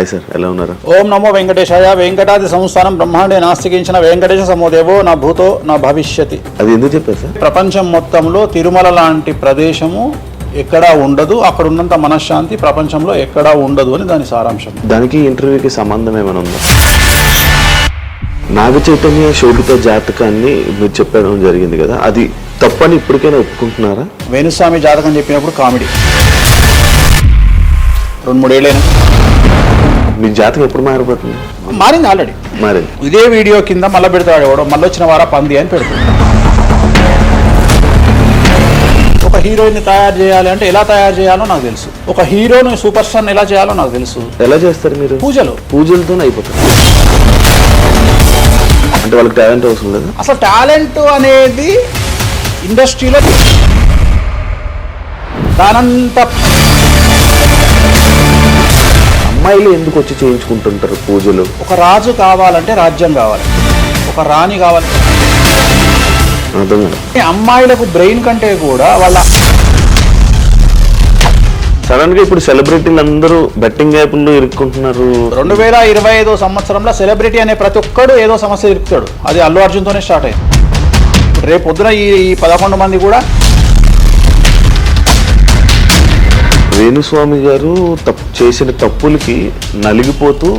Hi sir, ఎలా ఉన్నారు? ఓం నమో వెంకటేశాయ. వెంకటాది సంస్థానం బ్రహ్మాండే నాస్తికించిన వెంకటేశ సమోదేవో నా భూతో నా భవిష్యతి. అది ఎందుకు చెప్పారు సార్? ప్రపంచం మొత్తంలో తిరుమల లాంటి ప్రదేశము ఎక్కడా ఉండదు, అక్కడ ఉన్నంత మనశ్శాంతి ప్రపంచంలో ఎక్కడా ఉండదు అని దాని సారాంశం. దానికి ఇంటర్వ్యూకి సంబంధం ఏమైనా ఉందా? నాగ చైతన్య శోభిత జాతకాన్ని మీరు చెప్పడం జరిగింది కదా, అది తప్పని ఇప్పటికైనా ఒప్పుకుంటున్నారా? వేణుస్వామి జాతకం చెప్పినప్పుడు కామెడీ 2-3 ఏళ్ళైనా. మీ జాతకం ఎప్పుడు మారిపోతుంది? మారింది, ఆల్రెడీ మారింది. ఇదే వీడియో కింద మళ్ళీ పెడతాడు ఎవడో, మళ్ళీ వచ్చిన వారా పంది అని పెడుతుంది. ఒక హీరోయిన్ తయారు చేయాలి అంటే ఎలా తయారు చేయాలో నాకు తెలుసు, ఒక హీరోని సూపర్ స్టార్ ఎలా చేయాలో నాకు తెలుసు. ఎలా చేస్తారు మీరు? పూజలతోనే అయిపోతుంది. అంటే వాళ్ళకి టాలెంట్ అవసరం లేదు. అసలు టాలెంట్ అనేది ఇండస్ట్రీలో దానంత. అమ్మాయిలు ఎందుకు వచ్చి చేయించుకుంటుంటారు పూజలు? ఒక రాజు కావాలంటే రాజ్యం కావాలి, ఒక రాణి కావాలి. అమ్మాయిలకు బ్రెయిన్ కంటే కూడా వాళ్ళ సడన్ గా ఇప్పుడు సెలబ్రిటీలు అందరూ బెట్టింగ్ యాప్లు ఇరుక్కుంటున్నారు. 2025 సంవత్సరంలో సెలబ్రిటీ అనే ప్రతి ఒక్కడు ఏదో సమస్య ఇరుకుతాడు. అది అల్లు అర్జున్తోనే స్టార్ట్ అయింది. రేపు పొద్దున ఈ 11 మంది కూడా. వేణుస్వామి గారు చేసిన తప్పులకి నలిగిపోతూ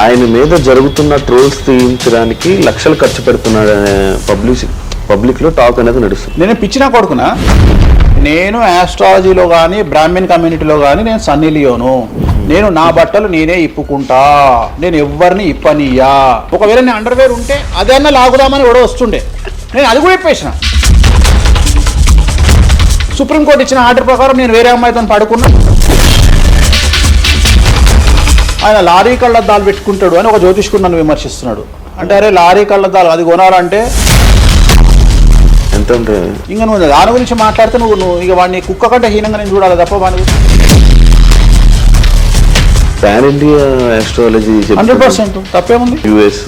ఆయన మీద జరుగుతున్న ట్రోల్స్ తీయించడానికి లక్షలు ఖర్చు పెడుతున్నాడనే పబ్లిక్లో టాక్ అనేది నడుస్తుంది. నేను పిచ్చినా కొడుకున్నా, నేను ఆస్ట్రాలజీలో కానీ బ్రాహ్మణ్ కమ్యూనిటీలో కానీ నేను సన్నీ లియోను. నేను నా బట్టలు నేనే ఇప్పుకుంటా, నేను ఎవరిని ఇప్పనియా. ఒకవేళ నేను అండర్వేర్ ఉంటే అదన్నా లాగుదామని కూడా వస్తుండే, నేను అది కూడా ఇప్పేసిన. సుప్రీంకోర్టు ఇచ్చిన ఆర్డర్ ప్రకారం నేను వేరే అమ్మాయితో పడుకున్నా. ఆయన లారీ కళ్ళద్దాలు పెట్టుకుంటాడు అని ఒక జ్యోతిష్కుడు నన్ను విమర్శిస్తున్నాడు. అంటే అరే లారీ కళ్ళద్దాలు అది కొనాలంటే ఎంత అంటే ఇంకా నువ్వు దాని గురించి మాట్లాడితే నువ్వు ఇక వాడిని కుక్క కంటే హీనంగా నేను చూడాలి తప్ప వాడిని. పాన్ ఇండియా ఆస్ట్రాలజీ 100% తప్పేముంది. US,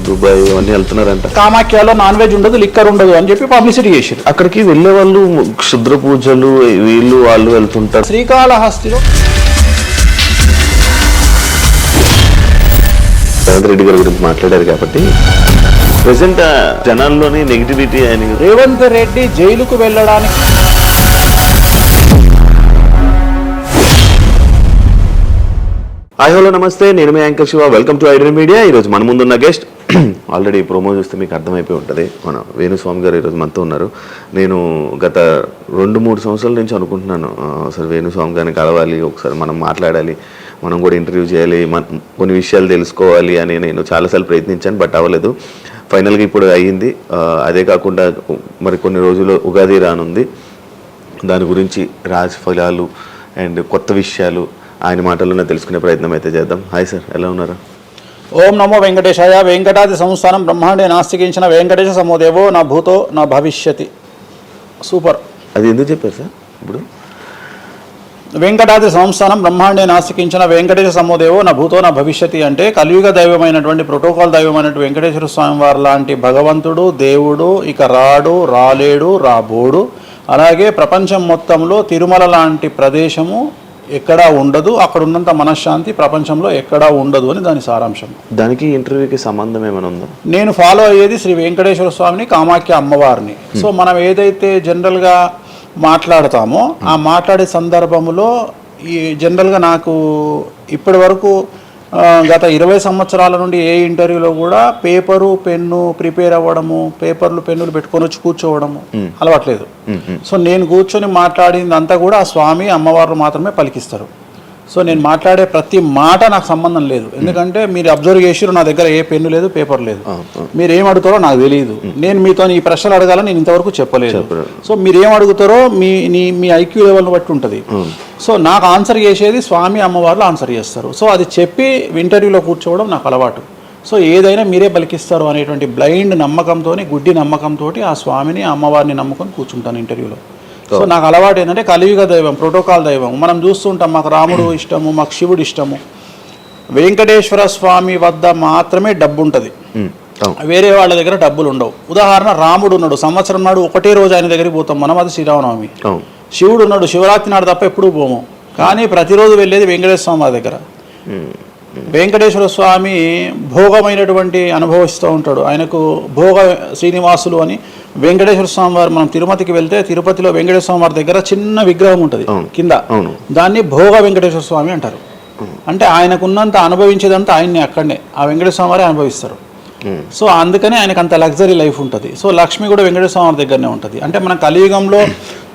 దుబాయ్ అవన్నీ వెళ్తున్నారంట. కామాఖ్యలో నాన్ వెజ్ ఉండదు, లిక్కర్ ఉండదు అని చెప్పి పబ్లిసిటీ చేశారు. అక్కడికి వెళ్ళే వాళ్ళు క్షుద్ర పూజలు వీళ్ళు వాళ్ళు వెళ్తుంటారు. శ్రీకాళహస్తిలో రేవంత్ రెడ్డి గారి గురించి మాట్లాడారు కాబట్టి ప్రెసెంట్ జనాల్లోని నెగిటివిటీ అని. రేవంత్ రెడ్డి జైలుకు వెళ్ళడానికి హాయ్ హలో నమస్తే, నేను మీ anchor Shiva. Welcome to iDream Media. ఈరోజు మన ముందున్న గెస్ట్ ఆల్రెడీ ప్రోమో చూస్తే మీకు అర్థమైపోయి ఉంటుంది, మన వేణుస్వామి గారు ఈరోజు మనతో ఉన్నారు. నేను గత 2-3 సంవత్సరాల నుంచి అనుకుంటున్నాను అసలు వేణుస్వామి గారిని కలవాలి, ఒకసారి మనం మాట్లాడాలి, మనం కూడా ఇంటర్వ్యూ చేయాలి, కొన్ని విషయాలు తెలుసుకోవాలి అని నేను చాలాసార్లు ప్రయత్నించాను, బట్ అవ్వలేదు. ఫైనల్గా ఇప్పుడు అయ్యింది. అదే కాకుండా మరి కొన్ని రోజులు ఉగాది రానుంది, దాని గురించి రాశి ఫలాలు అండ్ కొత్త విషయాలు ఆయన మాటల్లోనే తెలుసుకునే ప్రయత్నం అయితే చేద్దాం. హాయ్ సార్, ఎలా ఉన్నారు? ఓం నమో వెంకటేశాయ. వెంకటాది సంస్థానం బ్రహ్మాండే నాస్తికించిన వెంకటేశ సమోదేవో నా భూతో నా భవిష్యతి. సూపర్. అది ఎందుకు చెప్పారు సార్? ఇప్పుడు వెంకటాది సంస్థానం బ్రహ్మాండే నాస్తికించిన వెంకటేశ సమోదేవో నా భూతో నా భవిష్యతి అంటే కలియుగ దైవమైనటువంటి ప్రోటోకాల్ దైవమైనటువంటి వెంకటేశ్వర స్వామి వారు లాంటి భగవంతుడు దేవుడు ఇక రాడు, రాలేడు, రాబోడు. అలాగే ప్రపంచం మొత్తంలో తిరుమల లాంటి ప్రదేశము ఎక్కడా ఉండదు, అక్కడ ఉన్నంత మనశ్శాంతి ప్రపంచంలో ఎక్కడా ఉండదు అని దాని సారాంశం. దానికి ఇంటర్వ్యూకి సంబంధం ఏమైనా ఉందా? నేను ఫాలో అయ్యేది శ్రీ వెంకటేశ్వర స్వామిని, కామాఖ్య అమ్మవారిని. సో మనం ఏదైతే జనరల్గా మాట్లాడతామో ఆ మాట్లాడే సందర్భంలో ఈ జనరల్గా నాకు ఇప్పటి వరకు గత 20 సంవత్సరాల నుండి ఏ ఇంటర్వ్యూలో కూడా పేపరు పెన్ను ప్రిపేర్ అవ్వడము, పేపర్లు పెన్నులు పెట్టుకొని వచ్చి కూర్చోవడము అలవాట్లేదు. సో నేను కూర్చొని మాట్లాడింది అంతా కూడా ఆ స్వామి అమ్మవారు మాత్రమే పలికిస్తారు. సో నేను మాట్లాడే ప్రతి మాట నాకు సంబంధం లేదు, ఎందుకంటే మీరు అబ్జర్వ్ చేసిరు నా దగ్గర ఏ పెన్ను లేదు, పేపర్ లేదు. మీరు ఏం అడుగుతారో నాకు తెలియదు, నేను మీతో ఈ ప్రశ్నలు అడగాలని నేను ఇంతవరకు చెప్పలేదు. సో మీరు ఏం అడుగుతారో మీ ఐక్యూ లెవెల్ని బట్టి ఉంటుంది. సో నాకు ఆన్సర్ చేసేది స్వామి అమ్మవార్లు ఆన్సర్ చేస్తారు. సో అది చెప్పి ఇంటర్వ్యూలో కూర్చోవడం నాకు అలవాటు. సో ఏదైనా మీరే పలికిస్తారు అనేటువంటి బ్లైండ్ నమ్మకంతో, గుడ్డి నమ్మకంతో ఆ స్వామిని అమ్మవారిని నమ్ముకొని కూర్చుంటాను ఇంటర్వ్యూలో. సో నాకు అలవాటు ఏంటంటే కలియుగ దైవం, ప్రోటోకాల్ దైవం మనం చూస్తుంటాం. మాకు రాముడు ఇష్టము, మాకు శివుడు ఇష్టము. వెంకటేశ్వర స్వామి వద్ద మాత్రమే డబ్బు ఉంటుంది, వేరే వాళ్ళ దగ్గర డబ్బులు ఉండవు. ఉదాహరణ, రాముడు ఉన్నాడు, సంవత్సరం నాడు ఒకటే రోజు ఆయన దగ్గరికి పోతాం మనం, అది శ్రీరామనవమి. శివుడు ఉన్నాడు, శివరాత్రి నాడు తప్ప ఎప్పుడూ పోము, కానీ ప్రతిరోజు వెళ్ళేది వెంకటేశ్వర స్వామి దగ్గర. వెంకటేశ్వర స్వామి భోగమైనటువంటి అనుభవిస్తూ ఉంటాడు. ఆయనకు భోగ శ్రీనివాసులు అని వెంకటేశ్వర స్వామి వారు, మనం తిరుపతికి వెళ్తే తిరుపతిలో వెంకటేశ్వర స్వామి వారి దగ్గర చిన్న విగ్రహం ఉంటుంది కింద, దాన్ని భోగ వెంకటేశ్వర స్వామి అంటారు. అంటే ఆయనకున్నంత అనుభవించేదంతా ఆయన్ని అక్కడనే ఆ వెంకటేశ్వర స్వామి వారే అనుభవిస్తారు. సో అందుకనే ఆయనకు అంత లగ్జరీ లైఫ్ ఉంటుంది. సో లక్ష్మి కూడా వెంకటేశ్వర స్వామి దగ్గరనే ఉంటుంది. అంటే మన కలియుగంలో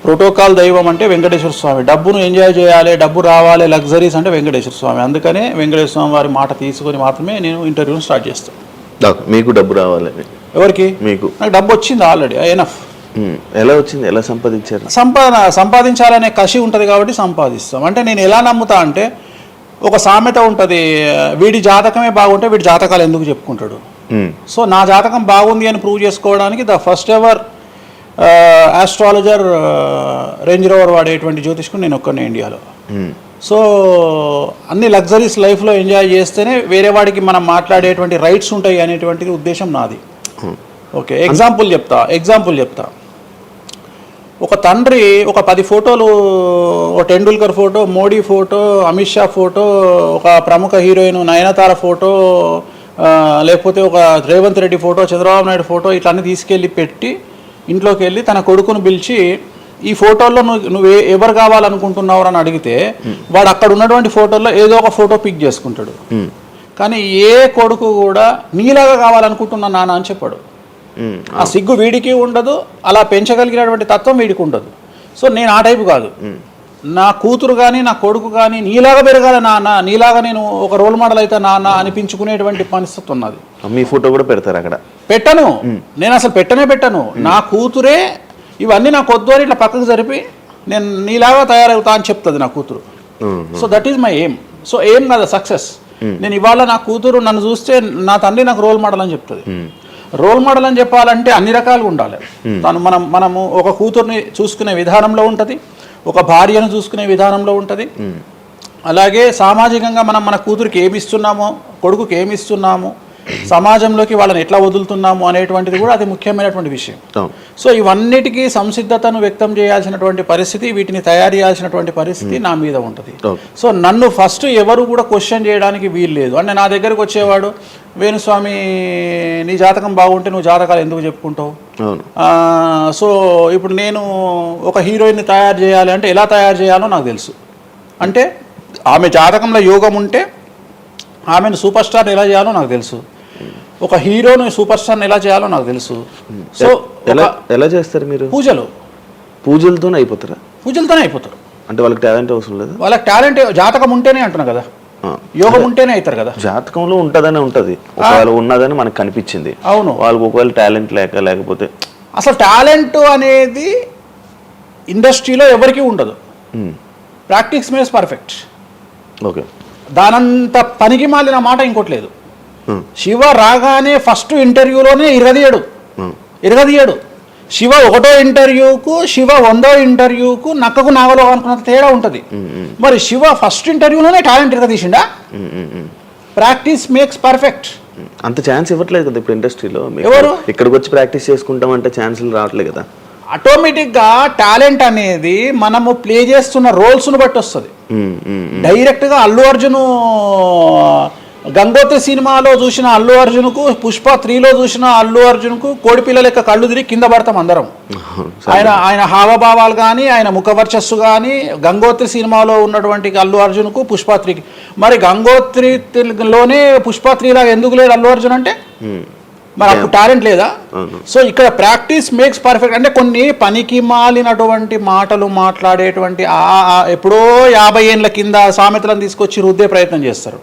ప్రోటోకాల్ దైవం అంటే వెంకటేశ్వర స్వామి. డబ్బును ఎంజాయ్ చేయాలి, డబ్బు రావాలి, లగ్జరీస్ అంటే వెంకటేశ్వర స్వామి. అందుకనే వెంకటేశ్వర స్వామి వారి మాట తీసుకొని మాత్రమే నేను ఇంటర్వ్యూని స్టార్ట్ చేస్తాను. మీకు డబ్బు రావాలి? ఎవరికి? మీకు. నాకు డబ్బు వచ్చింది ఆల్రెడీ, ఎనఫ్. ఎలా వచ్చింది? ఎలా సంపాదించారు? సంపాదించాలనే కసి ఉంటుంది కాబట్టి సంపాదిస్తాం. అంటే నేను ఎలా నమ్ముతా అంటే, ఒక సామెత ఉంటుంది, వీడి జాతకమే బాగుంటే వీడి జాతకాలు ఎందుకు చెప్పుకుంటాడు. సో నా జాతకం బాగుంది అని ప్రూవ్ చేసుకోవడానికి the first ever astrologer range rover వాడేటువంటి జ్యోతిష్కుడు నేను ఒక్కనే ఇండియాలో. సో అన్ని లగ్జరీస్ లైఫ్లో ఎంజాయ్ చేస్తేనే వేరే వాడికి మనం మాట్లాడేటువంటి రైట్స్ ఉంటాయి అనేటువంటిది ఉద్దేశం నాది. ఓకే, ఎగ్జాంపుల్ చెప్తా. ఒక తండ్రి ఒక 10 ఫోటోలు, ఒక Tendulkar photo, Modi photo, Amit Shah photo, ఒక ప్రముఖ హీరోయిన్ నయనతార ఫోటో, లేకపోతే ఒక రేవంత్ రెడ్డి ఫోటో, చంద్రబాబు నాయుడు ఫోటో, ఇట్లన్నీ తీసుకెళ్ళి పెట్టి ఇంట్లోకి వెళ్ళి తన కొడుకును పిలిచి, ఈ ఫోటోల్లో నువ్వు ఎవరు కావాలనుకుంటున్నావు అని అడిగితే వాడు అక్కడ ఉన్నటువంటి ఫోటోల్లో ఏదో ఒక ఫోటో పిక్ చేసుకుంటాడు. కానీ ఏ కొడుకు కూడా నీలాగా కావాలనుకుంటున్నా నాన్న అని చెప్పాడు. ఆ సిగ్గు వీడికి ఉండదు, అలా పెంచగలిగినటువంటి తత్వం వీడికి ఉండదు. సో నేను ఆ టైపు కాదు. నా కూతురు కానీ నా కొడుకు కానీ నీలాగా పెరగాలి నాన్న, నీలాగా నేను ఒక రోల్ మోడల్ అయితే నాన్న అనిపించుకునేటువంటి పరిస్థితి ఉన్నది. మీ ఫోటో కూడా పెడతారు అక్కడ? పెట్టను, నేను అసలు పెట్టను. నా కూతురే ఇవన్నీ నాకు వద్దు అని ఇట్లా పక్కకు జరిపి నేను నీలాగా తయారవుతా అని చెప్తుంది నా కూతురు. So that is my aim. So aim కదా సక్సెస్. నేను ఇవాళ నా కూతురు నన్ను చూస్తే నా తండ్రి నాకు రోల్ మోడల్ అని చెప్తుంది. రోల్ మోడల్ అని చెప్పాలంటే అన్ని రకాలుగా ఉండాలి. మనము ఒక కూతుర్ని చూసుకునే విధానంలో ఉంటుంది, ఒక భార్యను చూసుకునే విధానంలో ఉంటుంది. అలాగే సామాజికంగా మనం మన కూతురికి ఏమి ఇస్తున్నామో, కొడుకుకి ఏమి ఇస్తున్నాము, సమాజంలోకి వాళ్ళని ఎట్లా వదులుతున్నాము అనేటువంటిది కూడా అది ముఖ్యమైనటువంటి విషయం. సో ఇవన్నిటికీ సంసిద్ధతను వ్యక్తం చేయాల్సినటువంటి పరిస్థితి, వీటిని తయారు చేయాల్సినటువంటి పరిస్థితి నా మీద ఉంటుంది. సో నన్ను ఫస్ట్ ఎవరు కూడా క్వశ్చన్ చేయడానికి వీలు లేదు. అంటే నా దగ్గరకు వచ్చేవాడు, వేణుస్వామి నీ జాతకం బాగుంటే నువ్వు జాతకాలు ఎందుకు చెప్పుకుంటావు? సో ఇప్పుడు నేను ఒక హీరోయిన్ని తయారు చేయాలి అంటే ఎలా తయారు చేయాలో నాకు తెలుసు. అంటే ఆమె జాతకంలో యోగం ఉంటే ఆమెను సూపర్ స్టార్ ఎలా చేయాలో నాకు తెలుసు, ఒక హీరోని సూపర్ స్టార్ని ఎలా చేయాలో నాకు తెలుసు. సో ఎలా చేస్తారు మీరు? పూజలతోనే అయిపోతారా? పూజలతోనే అయిపోతారు. అంటే వాళ్ళకి టాలెంట్ అవసరం లేదు? వాళ్ళకి టాలెంట్ జాతకం ఉంటేనే అంటున్నా కదా, యోగం ఉంటేనే అవుతారు కదా. జాతకంలో ఉంటుందనే ఉంటుంది, ఒకవేళ ఉన్నదని మనకు కనిపించింది. అవును, వాళ్ళకి ఒకవేళ టాలెంట్ లేకపోతే అసలు టాలెంట్ అనేది ఇండస్ట్రీలో ఎవరికీ ఉండదు. Practice makes perfect. ఓకే, దానంత పనికి మాలిన మాట ఇంకోటి లేదు. శివ రాగానే ఫస్ట్ ఇంటర్వ్యూలోనే ఇరగదీయడు. శివ 1వ ఇంటర్వ్యూకు, శివ 100వ ఇంటర్వ్యూకు నక్కకు నాగలో అనుకున్నంత తేడా ఉంటుంది. మరి శివ ఫస్ట్ ఇంటర్వ్యూలోనే టాలెంట్ ఇరగదీసిండా? Practice makes perfect. అంత ఛాన్స్ ఇవ్వట్లేదు కదా ఇప్పుడు ఇండస్ట్రీలో. ఎవరు ఇక్కడికి వచ్చి ప్రాక్టీస్ చేసుకుంటామంటే ఛాన్సులు రావట్లేదు కదా. ఆటోమేటిక్గా టాలెంట్ అనేది మనము ప్లే చేస్తున్న రోల్స్ను బట్టి వస్తుంది. డైరెక్ట్గా అల్లు అర్జున్ గంగోత్రి సినిమాలో చూసిన అల్లు అర్జున్కు, పుష్ప 3లో చూసిన అల్లు అర్జున్కు కోడిపిల్ల లెక్క కళ్ళు తిరిగి కింద పడతాం అందరం. ఆయన హావభావాలు కానీ, ఆయన ముఖవర్చస్సు కానీ, గంగోత్రి సినిమాలో ఉన్నటువంటి అల్లు అర్జున్కు, పుష్ప 3కి. మరి గంగోత్రిలోనే పుష్ప 3 లాగా ఎందుకు లేడు అల్లు అర్జున్ అంటే? మరి అప్పుడు టాలెంట్ లేదా? సో ఇక్కడ ప్రాక్టీస్ మేక్స్ పర్ఫెక్ట్. అంటే కొన్ని పనికి మాలినటువంటి మాటలు మాట్లాడేటువంటి ఎప్పుడో 50 ఏళ్ళ కింద సామెతలను తీసుకొచ్చి రుద్దే ప్రయత్నం చేస్తారు.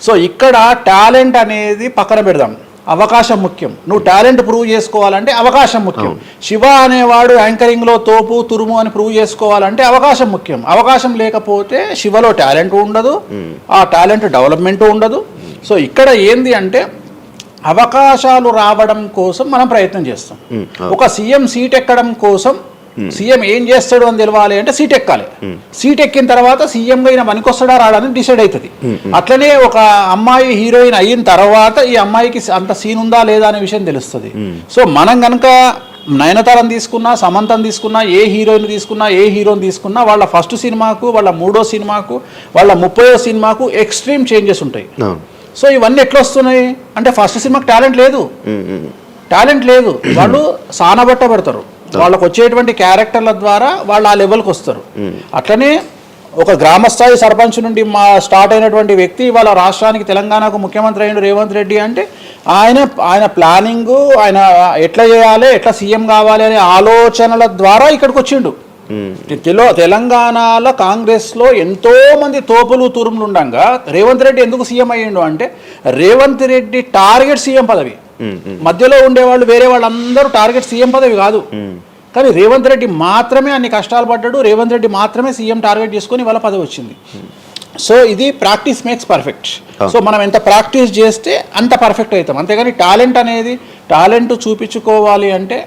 సో ఇక్కడ టాలెంట్ అనేది పక్కన పెడదాం, అవకాశం ముఖ్యం. నువ్వు టాలెంట్ ప్రూవ్ చేసుకోవాలంటే అవకాశం ముఖ్యం. శివ అనేవాడు యాంకరింగ్లో తోపు తురుము అని ప్రూవ్ చేసుకోవాలంటే అవకాశం ముఖ్యం. అవకాశం లేకపోతే శివలో టాలెంట్ ఉండదు, ఆ టాలెంట్ డెవలప్మెంట్ ఉండదు. సో ఇక్కడ ఏంది అంటే అవకాశాలు రావడం కోసం మనం ప్రయత్నం చేస్తాం. ఒక సీఎం సీట్ ఎక్కడం కోసం సీఎం ఏం చేస్తాడు అని తెలవాలి అంటే సీట్ ఎక్కాలి. సీట్ ఎక్కిన తర్వాత సీఎంగా ఈయన పనికొస్తాడా రాడని డిసైడ్ అవుతుంది. అట్లనే ఒక అమ్మాయి హీరోయిన్ అయిన తర్వాత ఈ అమ్మాయికి అంత సీన్ ఉందా లేదా అనే విషయం తెలుస్తుంది. సో మనం కనుక నయనతారని తీసుకున్నా, సమంతని తీసుకున్నా, ఏ హీరోయిన్ తీసుకున్నా, ఏ హీరోని తీసుకున్నా, వాళ్ళ ఫస్ట్ సినిమాకు, వాళ్ళ 3వ సినిమాకు, వాళ్ళ 30వ సినిమాకు ఎక్స్ట్రీమ్ చేంజెస్ ఉంటాయి. సో ఇవన్నీ ఎట్లా వస్తున్నాయి అంటే ఫస్ట్ సినిమాకి టాలెంట్ లేదు, వాళ్ళు సానబట్ట పెడతారు, వాళ్ళకు వచ్చేటువంటి క్యారెక్టర్ల ద్వారా వాళ్ళు ఆ లెవెల్కి వస్తారు. అట్లనే ఒక గ్రామస్థాయి సర్పంచ్ నుండి స్టార్ట్ అయినటువంటి వ్యక్తి వాళ్ళ రాష్ట్రానికి తెలంగాణకు ముఖ్యమంత్రి అయిన రేవంత్ రెడ్డి అంటే ఆయన ప్లానింగ్, ఆయన ఎట్లా చేయాలి, ఎట్లా సీఎం కావాలి అనే ఆలోచనల ద్వారా ఇక్కడికి వచ్చిండు. తెలంగాణలో కాంగ్రెస్లో ఎంతో మంది తోపులు తురుములు ఉండగా రేవంత్ రెడ్డి ఎందుకు సీఎం అయ్యిండు అంటే రేవంత్ రెడ్డి టార్గెట్ సీఎం పదవి. మధ్యలో ఉండేవాళ్ళు వేరే వాళ్ళందరూ టార్గెట్ సీఎం పదవి కాదు, కానీ రేవంత్ రెడ్డి మాత్రమే అన్ని కష్టాలు పడ్డాడు, రేవంత్ రెడ్డి మాత్రమే సీఎం టార్గెట్ చేసుకొని వాళ్ళ పదవి వచ్చింది. సో ఇది ప్రాక్టీస్ మేక్స్ పర్ఫెక్ట్. సో మనం ఎంత ప్రాక్టీస్ చేస్తే అంత పర్ఫెక్ట్ అవుతాం. అంతేగాని టాలెంట్ చూపించుకోవాలి అంటే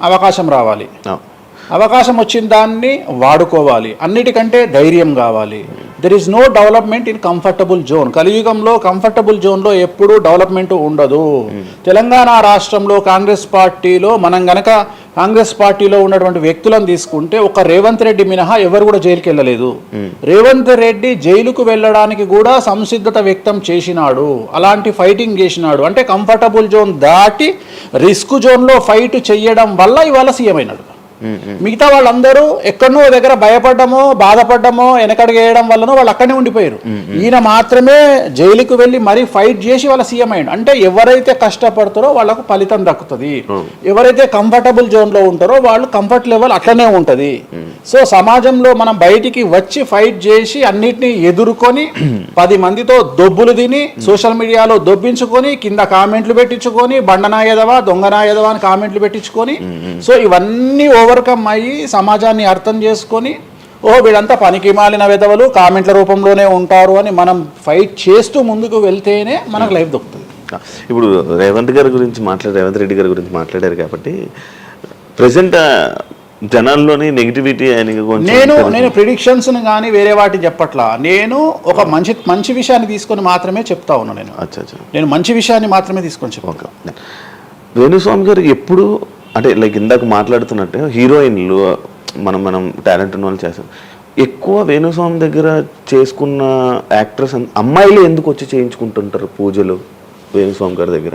అవకాశం రావాలి, అవకాశం వచ్చిన దాన్ని వాడుకోవాలి, అన్నిటికంటే ధైర్యం కావాలి. There is no development in comfortable zone. కలియుగంలో కంఫర్టబుల్ జోన్లో ఎప్పుడూ డెవలప్మెంట్ ఉండదు. తెలంగాణ రాష్ట్రంలో కాంగ్రెస్ పార్టీలో మనం గనక కాంగ్రెస్ పార్టీలో ఉన్నటువంటి వ్యక్తులను తీసుకుంటే ఒక రేవంత్ రెడ్డి మినహా ఎవరు కూడా జైలుకి వెళ్ళలేదు. రేవంత్ రెడ్డి జైలుకు వెళ్ళడానికి కూడా సంసిద్ధత వ్యక్తం చేసినాడు, అలాంటి ఫైటింగ్ చేసినాడు. అంటే కంఫర్టబుల్ జోన్ దాటి రిస్క్ జోన్లో ఫైట్ చేయడం వల్ల ఇవాళ సీఎం అయినాడు. మిగతా వాళ్ళందరూ ఎక్కడనో దగ్గర భయపడ్డమో బాధపడ్డమో వెనకడుగు వేయడం వల్లనో వాళ్ళు అక్కడనే ఉండిపోయారు. ఈయన మాత్రమే జైలుకు వెళ్ళి మరీ ఫైట్ చేసి వాళ్ళ సీఎం అయ్యాడు. అంటే ఎవరైతే కష్టపడతారో వాళ్ళకు ఫలితం దక్కుతుంది, ఎవరైతే కంఫర్టబుల్ జోన్లో ఉంటారో వాళ్ళు కంఫర్ట్ లెవెల్ అట్లనే ఉంటుంది. సో సమాజంలో మనం బయటికి వచ్చి ఫైట్ చేసి అన్నిటినీ ఎదుర్కొని 10 మందితో దొబ్బులు తిని సోషల్ మీడియాలో దొబ్బించుకొని కింద కామెంట్లు పెట్టించుకొని బండనాయదవా దొంగనాయదవా అని కామెంట్లు పెట్టించుకొని సో ఇవన్నీ ఓవర్కమ్ అయ్యి సమాజాన్ని అర్థం చేసుకొని వీళ్ళంతా పనికి మాలిన వెధవలు కామెంట్ల రూపంలోనే ఉంటారు అని మనం ఫైట్ చేస్తూ ముందుకు వెళ్తేనే మనకు లైఫ్ దొరుకుతుంది. ఇప్పుడు రేవంత్ రెడ్డి గారి గురించి మాట్లాడారు కాబట్టి ప్రెసెంట్ జనాల్లోని నెగిటివిటీ నేను ప్రిడిక్షన్స్ కానీ వేరే వాటి చెప్పట్లా. నేను ఒక మంచి విషయాన్ని తీసుకొని మాత్రమే చెప్తా ఉన్నా. నేను మంచి విషయాన్ని మాత్రమే తీసుకొని చెప్తా. వేణుస్వామి గారు ఎప్పుడు అంటే లైక్ ఇందాక మాట్లాడుతున్నట్టు హీరోయిన్లు మనం టాలెంట్ ఉన్న వాళ్ళు చేస్తారు. ఎక్కువ వేణుస్వామి దగ్గర చేసుకున్న యాక్టర్స్ అమ్మాయిలు ఎందుకు వచ్చి చేయించుకుంటుంటారు పూజలు వేణుస్వామి గారి దగ్గర?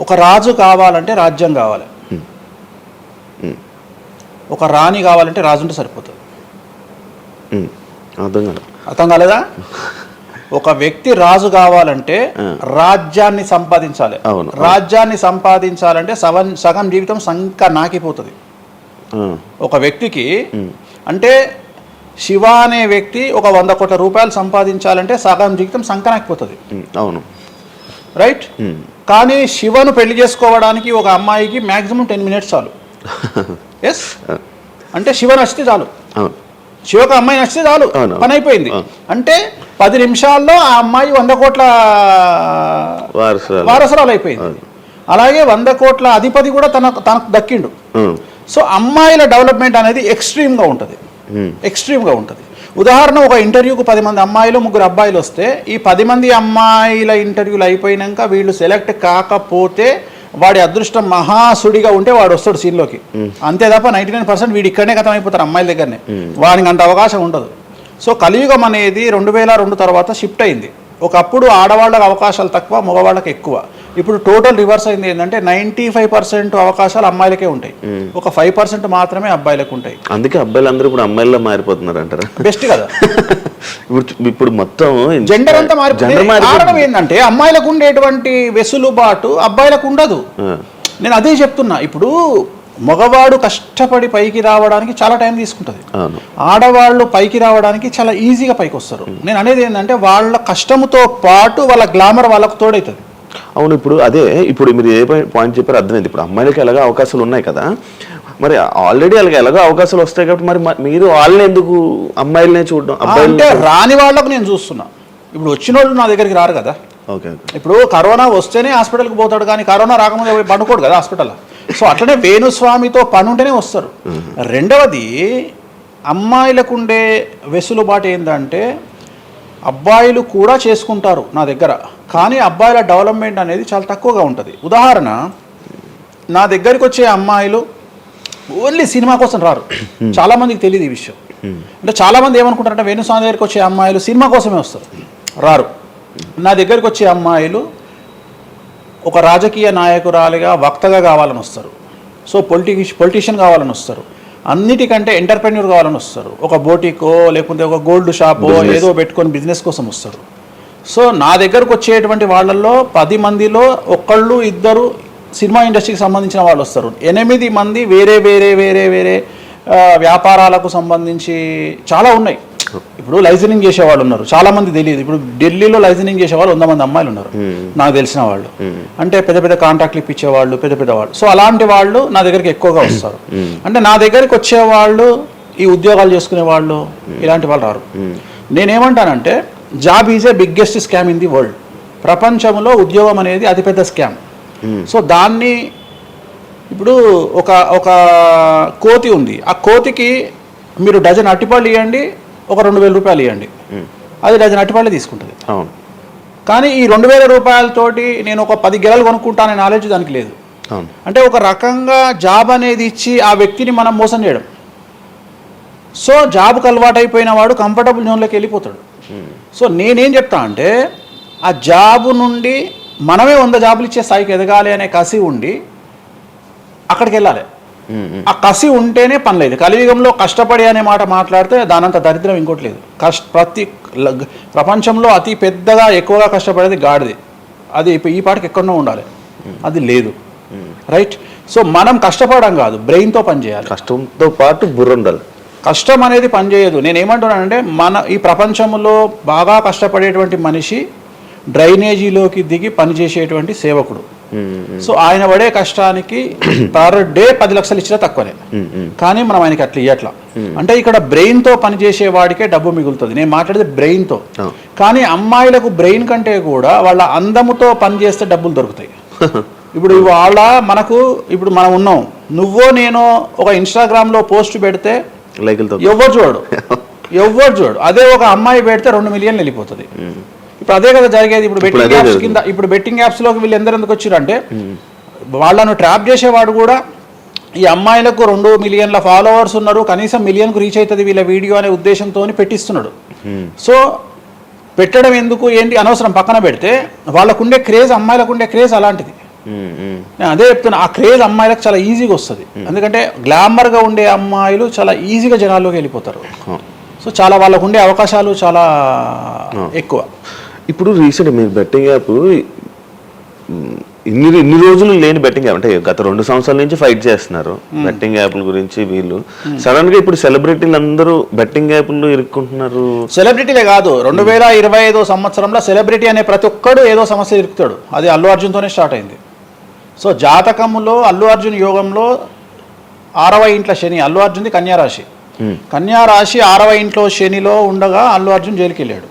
ఒక రాజు కావాలంటే రాజ్యం కావాలి, ఒక రాణి కావాలంటే రాజు ఉంటే సరిపోతుంది. అర్థం కాలేదా? ఒక వ్యక్తి రాజు కావాలంటే రాజ్యాన్ని సంపాదించాలి. రాజ్యాన్ని సంపాదించాలంటే సగం జీవితం సంక నాకిపోతుంది ఒక వ్యక్తికి. అంటే శివ అనే వ్యక్తి ఒక 100 కోట్ల రూపాయలు సంపాదించాలంటే సగం జీవితం సంక నాకిపోతుంది. అవును, రైట్. కానీ శివను పెళ్లి చేసుకోవడానికి ఒక అమ్మాయికి మ్యాక్సిమం 10 మినిట్స్ చాలు. ఎస్, అంటే శివ నచ్చితే చాలు, శివకు అమ్మాయి నచ్చితే చాలు, పని అయిపోయింది. అంటే 10 నిమిషాల్లో ఆ అమ్మాయి 100 కోట్ల వారసురాలు అయిపోయింది. అలాగే 100 కోట్ల అధిపతి కూడా తనకు దక్కిండు. సో అమ్మాయిల డెవలప్మెంట్ అనేది ఎక్స్ట్రీమ్గా ఉంటుంది. ఉదాహరణ, ఒక ఇంటర్వ్యూకు 10 మంది అమ్మాయిలు 3 అబ్బాయిలు వస్తే ఈ 10 మంది అమ్మాయిల ఇంటర్వ్యూలు అయిపోయినాక వీళ్ళు సెలెక్ట్ కాకపోతే వాడి అదృష్టం మహాసుడిగా ఉంటే వాడు వస్తాడు సీన్లోకి. అంతే తప్ప 99% వీడు ఇక్కడనే గతం అయిపోతారు అమ్మాయిల దగ్గరనే, వాడికి అంత అవకాశం ఉండదు. సో కలియుగం అనేది 2002 తర్వాత షిఫ్ట్ అయింది. ఒకప్పుడు ఆడవాళ్ళకి అవకాశాలు తక్కువ, మగవాళ్ళకి ఎక్కువ. ఇప్పుడు టోటల్ రివర్స్ అయింది. ఏంటంటే 95% అవకాశాలు అమ్మాయిలకే ఉంటాయి, ఒక 5% మాత్రమే అబ్బాయిలకు ఉంటాయి. అందుకే అబ్బాయిలందరూ ఇప్పుడు అమ్మాయిల్లో మారిపోతున్నారు అంటారా? బెస్ట్ కదా. ఇప్పుడు మొత్తం జెండర్ అంతా మారిపోయింది. కారణం ఏంటంటే అమ్మాయిలకు ఉండేటువంటి వెసులుబాటు అబ్బాయిలకు ఉండదు. నేను అదే చెప్తున్నా. ఇప్పుడు మగవాడు కష్టపడి పైకి రావడానికి చాలా టైం తీసుకుంటుంది, ఆడవాళ్ళు పైకి రావడానికి చాలా ఈజీగా పైకి వస్తారు. నేను అనేది ఏంటంటే వాళ్ళ కష్టంతో పాటు వాళ్ళ గ్లామర్ వాళ్ళకు తోడవుతుంది. అవును, ఇప్పుడు మీరు ఏ పాయింట్ చెప్పారో అర్థమైంది. ఇప్పుడు అమ్మాయిలకి ఎలాగో అవకాశాలు ఉన్నాయి కదా, మరి ఆల్రెడీ అలాగే ఎలాగో అవకాశాలు వస్తాయి కాబట్టి మరి మీరు వాళ్ళని ఎందుకు అమ్మాయిలనే చూడడం? అంటే రాని వాళ్ళకు నేను చూస్తున్నా. ఇప్పుడు వచ్చిన వాళ్ళు నా దగ్గరికి రారు కదా. ఇప్పుడు కరోనా వస్తేనే హాస్పిటల్కి పోతాడు, కానీ కరోనా రాకముందే పండుకోడు కదా హాస్పిటల్. సో అట్లనే వేణుస్వామితో పని ఉంటేనే వస్తారు. రెండవది, అమ్మాయిలకు ఉండే వెసులుబాటు ఏంటంటే అబ్బాయిలు కూడా చేసుకుంటారు నా దగ్గర, కానీ అబ్బాయిల డెవలప్మెంట్ అనేది చాలా తక్కువగా ఉంటుంది. ఉదాహరణ, నా దగ్గరికి వచ్చే అమ్మాయిలు ఓన్లీ సినిమా కోసం రారు. చాలా మందికి తెలియదు ఈ విషయం. అంటే చాలా మంది ఏమనుకుంటారంటే వేణుస్వామి దగ్గరికి వచ్చే అమ్మాయిలు సినిమా కోసమే వస్తారు, రారు. నా దగ్గరికి వచ్చే అమ్మాయిలు ఒక రాజకీయ నాయకురాలిగా వక్తగా కావాలని వస్తారు. సో పొలిటీషియన్ కావాలని వస్తారు. అన్నిటికంటే ఎంటర్ప్రెన్యూర్ కావాలని వస్తారు. ఒక బోటికో లేకపోతే ఒక గోల్డ్ షాపో ఏదో పెట్టుకొని బిజినెస్ కోసం వస్తారు. సో నా దగ్గరకు వచ్చేటువంటి వాళ్ళల్లో 10 మందిలో ఒకళ్ళు ఇద్దరు సినిమా ఇండస్ట్రీకి సంబంధించిన వాళ్ళు వస్తారు. 8 మంది వేరే వేరే వేరే వేరే వ్యాపారాలకు సంబంధించి చాలా ఉన్నాయి. ఇప్పుడు లైసెన్సింగ్ చేసేవాళ్ళు ఉన్నారు, చాలా మంది తెలియదు. ఇప్పుడు ఢిల్లీలో లైసెన్సింగ్ చేసేవాళ్ళు 100 మంది అమ్మాయిలు ఉన్నారు నాకు తెలిసిన వాళ్ళు. అంటే పెద్ద పెద్ద కాంట్రాక్ట్లు ఇప్పించేవాళ్ళు, పెద్ద పెద్ద వాళ్ళు. సో అలాంటి వాళ్ళు నా దగ్గరికి ఎక్కువగా వస్తారు. అంటే నా దగ్గరికి వచ్చేవాళ్ళు ఈ ఉద్యోగాలు చేసుకునే వాళ్ళు ఇలాంటి వాళ్ళు రారు. నేనేమంటానంటే job is a biggest scam in the world. ప్రపంచంలో ఉద్యోగం అనేది అతిపెద్ద స్కామ్. సో దాన్ని ఇప్పుడు ఒక కోతి ఉంది, ఆ కోతికి మీరు డజన్ అట్టిపళ్ళు ఇవ్వండి, ఒక 2,000 రూపాయలు ఇవ్వండి, అది డజన్ అట్టిపళ్ళే తీసుకుంటుంది. కానీ ఈ 2,000 రూపాయలతోటి నేను ఒక 10 గెలలు కొనుక్కుంటాననే నాలెడ్జ్ దానికి లేదు. అంటే ఒక రకంగా జాబ్ అనేది ఇచ్చి ఆ వ్యక్తిని మనం మోసం చేయడం. సో జాబ్కి అలవాటు అయిపోయిన వాడు కంఫర్టబుల్ జోన్లోకి వెళ్ళిపోతాడు. సో నేనేం చెప్తా అంటే ఆ జాబు నుండి మనమే 100 జాబులు ఇచ్చే స్థాయికి ఎదగాలి అనే కసి ఉండి అక్కడికి వెళ్ళాలి. ఆ కసి ఉంటేనే పని లేదు. కలియుగంలో కష్టపడి అనే మాట మాట్లాడితే దానంత దరిద్రం ఇంకోటి లేదు. ప్రపంచంలో అతి పెద్దగా ఎక్కువగా కష్టపడేది గాడిది. అది ఈ పాటికి ఎక్కడో ఉండాలి, అది లేదు. రైట్. సో మనం కష్టపడడం కాదు, బ్రెయిన్తో పని చేయాలి. కష్టంతో పాటు బుర్ర ఉండాలి. కష్టం అనేది పనిచేయదు. నేనేమంటున్నానంటే మన ఈ ప్రపంచంలో బాగా కష్టపడేటువంటి మనిషి డ్రైనేజీలోకి దిగి పనిచేసేటువంటి సేవకుడు. సో ఆయన పడే కష్టానికి పర్ డే 10 లక్షలు ఇచ్చినా తక్కువనే. కానీ మనం ఆయనకి అట్లా ఇవ్వట్లా. అంటే ఇక్కడ బ్రెయిన్తో పనిచేసే వాడికే డబ్బు మిగులుతుంది. నేను మాట్లాడేది బ్రెయిన్తో. కానీ అమ్మాయిలకు బ్రెయిన్ కంటే కూడా వాళ్ళ అందముతో పనిచేస్తే డబ్బులు దొరుకుతాయి. ఇప్పుడు ఇప్పుడు మనం ఉన్నాం, నువ్వో నేను ఒక ఇన్స్టాగ్రామ్లో పోస్ట్ పెడితే ఎవరు చూడు. అదే ఒక అమ్మాయి పెడితే 2 మిలియన్లు వెళ్ళిపోతుంది. ఇప్పుడు అదే కదా జరిగేది. ఇప్పుడు బెట్టింగ్ యాప్స్లోకి వీళ్ళు ఎందుకు వచ్చారు అంటే వాళ్ళను ట్రాప్ చేసేవాడు కూడా ఈ అమ్మాయిలకు 2 మిలియన్ల ఫాలోవర్స్ ఉన్నారు, కనీసం 1 మిలియన్కు రీచ్ అవుతుంది వీళ్ళ వీడియో అనే ఉద్దేశంతో పెట్టిస్తున్నాడు. సో పెట్టడం ఎందుకు ఏంటి అనవసరం పక్కన పెడితే వాళ్ళకుండే క్రేజ్, అమ్మాయిలకు క్రేజ్ అలాంటిది. నేను అదే చెప్తున్నా, ఆ క్రేజ్ అమ్మాయిలకు చాలా ఈజీగా వస్తుంది. ఎందుకంటే గ్లామర్గా ఉండే అమ్మాయిలు చాలా ఈజీగా జనాల్లోకి వెళ్ళిపోతారు. సో చాలా వాళ్ళకు ఉండే అవకాశాలు చాలా ఎక్కువ. ఇప్పుడు రీసెంట్ మీరు బెట్టింగ్ యాప్ ఇన్ని రోజులు లేని బెట్టింగ్ యాప్, అంటే గత 2 సంవత్సరాల నుంచి ఫైట్ చేస్తున్నారు బెట్టింగ్ యాప్ల గురించి. వీళ్ళు సడన్ గా ఇప్పుడు సెలబ్రిటీలు అందరూ బెట్టింగ్ యాప్లు ఇరుక్కుంటున్నారు. సెలబ్రిటీలే కాదు, 2025 సంవత్సరంలో సెలబ్రిటీ అనే ప్రతి ఒక్కడు ఏదో సమస్య ఇరుకుతాడు. అది అల్లు అర్జున్తోనే స్టార్ట్ అయింది. సో జాతకములో అల్లు అర్జున్ యోగంలో 6వ ఇంట్లో శని, అల్లు అర్జున్ది కన్యారాశి. కన్యారాశి 6వ ఇంట్లో శనిలో ఉండగా అల్లు అర్జున్ జైలుకి వెళ్ళాడు.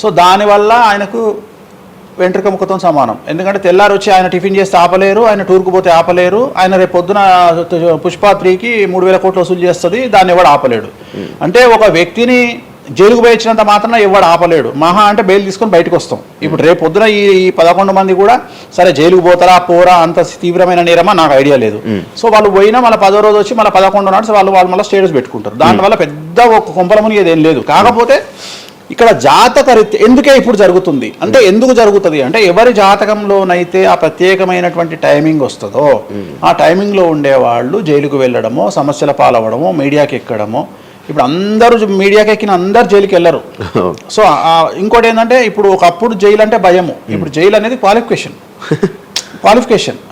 సో దానివల్ల ఆయనకు వెంట్రుక ముక్కతో సమానం. ఎందుకంటే తెల్లారు వచ్చి ఆయన టిఫిన్ చేస్తే ఆపలేరు, ఆయన టూర్కు పోతే ఆపలేరు. ఆయన రేపు పొద్దున పుష్ప 3కి 3,000 కోట్లు వసూలు చేస్తుంది, దాన్ని ఎవడు ఆపలేడు. అంటే ఒక వ్యక్తిని జైలుకు పోయించినంత మాత్రం ఎవడు ఆపలేడు. మహా అంటే బెయిల్ తీసుకొని బయటకు వస్తాం. ఇప్పుడు రేపు పొద్దున ఈ 11 మంది కూడా సరే జైలుకు పోతారా పోరా, అంత తీవ్రమైన నేరమా నాకు ఐడియా లేదు. సో వాళ్ళు పోయినా మళ్ళీ 10వ రోజు వచ్చి మళ్ళీ 11 నాడు వాళ్ళు మళ్ళీ స్టేటస్ పెట్టుకుంటారు. దానివల్ల పెద్ద ఒక కొంపలముని ఏదేం లేదు. కాకపోతే ఇక్కడ జాతక రీత్యా ఎందుకే ఇప్పుడు జరుగుతుంది అంటే, ఎందుకు జరుగుతుంది అంటే ఎవరి జాతకంలోనైతే ఆ ప్రత్యేకమైనటువంటి టైమింగ్ వస్తుందో ఆ టైమింగ్లో ఉండేవాళ్ళు జైలుకు వెళ్ళడమో, సమస్యల పాలవడమో, మీడియాకి ఎక్కడమో. ఇప్పుడు అందరూ మీడియాకి ఎక్కిన అందరు జైలుకి వెళ్ళరు. సో ఇంకోటి ఏంటంటే, ఇప్పుడు ఒకప్పుడు జైలు అంటే భయము, ఇప్పుడు జైలు అనేది క్వాలిఫికేషన్.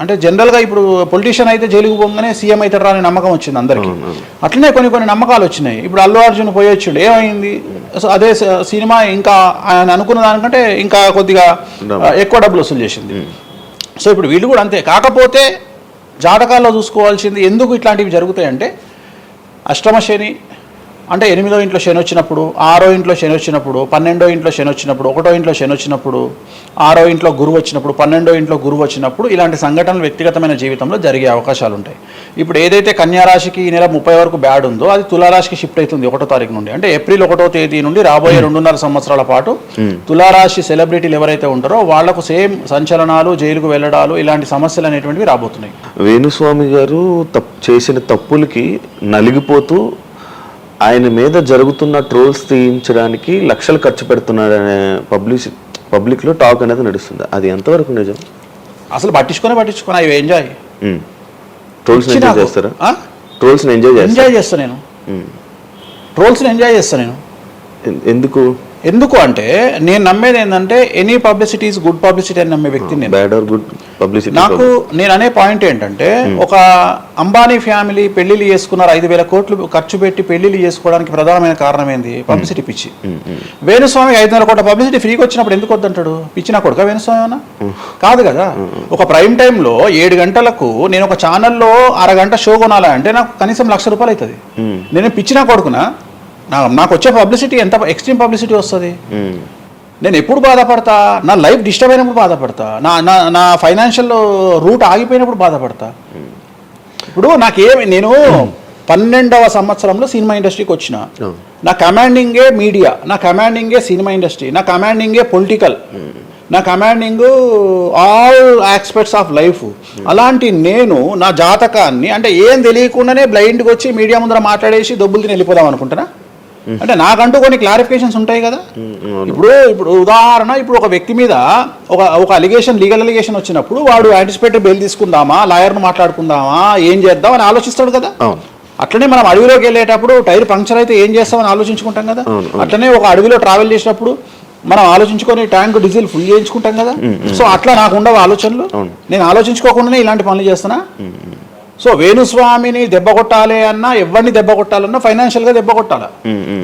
అంటే జనరల్గా ఇప్పుడు పొలిటీషియన్ అయితే జైలుకు పోగానే సీఎం అవుతారా అనే నమ్మకం వచ్చింది అందరికీ. అట్లనే కొన్ని నమ్మకాలు వచ్చినాయి. ఇప్పుడు అల్లు అర్జున్ పోయొచ్చుడు, ఏమైంది? సో అదే సినిమా ఇంకా ఆయన అనుకున్న దానికంటే ఇంకా కొద్దిగా ఎక్కువ డబ్బులు వసూలు చేసింది. సో ఇప్పుడు వీళ్ళు కూడా అంతే. కాకపోతే జాతకాల్లో చూసుకోవాల్సింది ఎందుకు ఇట్లాంటివి జరుగుతాయంటే, అష్టమ శని అంటే 8వ ఇంట్లో శని వచ్చినప్పుడు, 6వ ఇంట్లో శని వచ్చినప్పుడు, 12వ ఇంట్లో శని వచ్చినప్పుడు, 1వ ఇంట్లో శని వచ్చినప్పుడు, 6వ ఇంట్లో గురువు వచ్చినప్పుడు, 12వ ఇంట్లో గురువు వచ్చినప్పుడు ఇలాంటి సంఘటనలు వ్యక్తిగతమైన జీవితంలో జరిగే అవకాశాలు ఉంటాయి. ఇప్పుడు ఏదైతే కన్యా రాశికి ఈ నెల 30 వరకు బ్యాడ్ ఉందో అది తులారాశికి షిఫ్ట్ అవుతుంది 1వ తారీఖు నుండి. అంటే ఏప్రిల్ 1వ తేదీ నుండి రాబోయే 2.5 సంవత్సరాల పాటు తులారాశి సెలబ్రిటీలు ఎవరైతే ఉంటారో వాళ్లకు సేమ్ సంచలనాలు, జైలుకు వెళ్ళడాలు, ఇలాంటి సమస్యలు అనేటువంటివి రాబోతున్నాయి. వేణుస్వామి గారు చేసిన తప్పులకి నలిగిపోతూ ఆయన మీద జరుగుతున్న ట్రోల్స్ తీయించడానికి లక్షలు ఖర్చు పెడుతున్నాడనే పబ్లిక్లో టాక్ అనేది నడుస్తుంది. అది ఎంతవరకు నిజం? అసలు పట్టించుకొని అవి ఎంజాయ్. ట్రోల్స్ ఎంజాయ్ చేస్తారా? ట్రోల్స్ ఎంజాయ్ చేస్తాను నేను. ట్రోల్స్ని ఎంజాయ్ చేస్తాను నేను. ఎందుకు అంటే నేను నమ్మేది ఏంటంటే any publicity is good publicity అని నమ్మే వ్యక్తిని. బ్యాడ్ ఆర్ గుడ్ పబ్లిసిటీ నాకు నేను అనే పాయింట్ ఏంటంటే ఒక అంబానీ ఫ్యామిలీ పెళ్లిళ్ళు చేసుకున్నారు, 5,000 కోట్లు ఖర్చు పెట్టి పెళ్లిళ్ళు చేసుకోవడానికి ప్రధానమైన కారణం ఏంది? పబ్లిసిటీ పిచ్చి. వేణుస్వామి 500 కోట్ల పబ్లిసిటీ ఫ్రీగా వచ్చినప్పుడు ఎందుకు వద్దంటాడు? పిచ్చి నా కొడుక వేణుస్వామి అన్న? కాదు కదా. ఒక ప్రైమ్ టైంలో 7 గంటలకు నేను ఒక ఛానల్లో అరగంట షో కొనాలంటే నాకు కనీసం ₹1,00,000 అవుతుంది. నేను పిచ్చి నా కొడుకునా? నాకు వచ్చే పబ్లిసిటీ ఎంత ఎక్స్ట్రీమ్ పబ్లిసిటీ వస్తుంది. నేను ఎప్పుడు బాధపడతా? నా లైఫ్ డిస్టర్బ్ అయినప్పుడు బాధపడతా, నా ఫైనాన్షియల్ రూట్ ఆగిపోయినప్పుడు బాధపడతా. ఇప్పుడు నేను 12వ సంవత్సరంలో సినిమా ఇండస్ట్రీకి వచ్చిన. నా కమాండింగే మీడియా, నా కమాండింగే సినిమా ఇండస్ట్రీ, నా కమాండింగే పొలిటికల్, నా commanding all aspects of life. అలాంటి నేను నా జాతకాన్ని అంటే ఏం తెలియకుండానే బ్లైండ్గా వచ్చి మీడియా ముందర మాట్లాడేసి దొబ్బులు తిని వెళ్ళిపోదాం అనుకుంటున్నా? అంటే నాకంటూ కొన్ని క్లారిఫికేషన్స్ ఉంటాయి కదా. ఇప్పుడు ఉదాహరణ, ఇప్పుడు ఒక వ్యక్తి మీద ఒక లీగల్ అలిగేషన్ వచ్చినప్పుడు వాడు యాంటిసిపేటరీ బెయిల్ తీసుకుందామా, లాయర్ను మాట్లాడుకుందామా, ఏం చేద్దాం అని ఆలోచిస్తాడు కదా. అట్లనే మనం అడవిలోకి వెళ్ళేటప్పుడు టైర్ పంక్చర్ అయితే ఏం చేస్తామని ఆలోచించుకుంటాం కదా. అట్లనే ఒక అడవిలో ట్రావెల్ చేసినప్పుడు మనం ఆలోచించుకొని ట్యాంక్ డీజిల్ ఫుల్ చేయించుకుంటాం కదా. సో అట్లా నాకు ఉండవు ఆలోచనలు. నేను ఆలోచించుకోకుండానే ఇలాంటి పనులు చేస్తున్నా. సో వేణుస్వామిని దెబ్బ కొట్టాలి అన్నా, ఎవరిని దెబ్బ కొట్టాలన్నా ఫైనాన్షియల్గా దెబ్బ కొట్టాలి.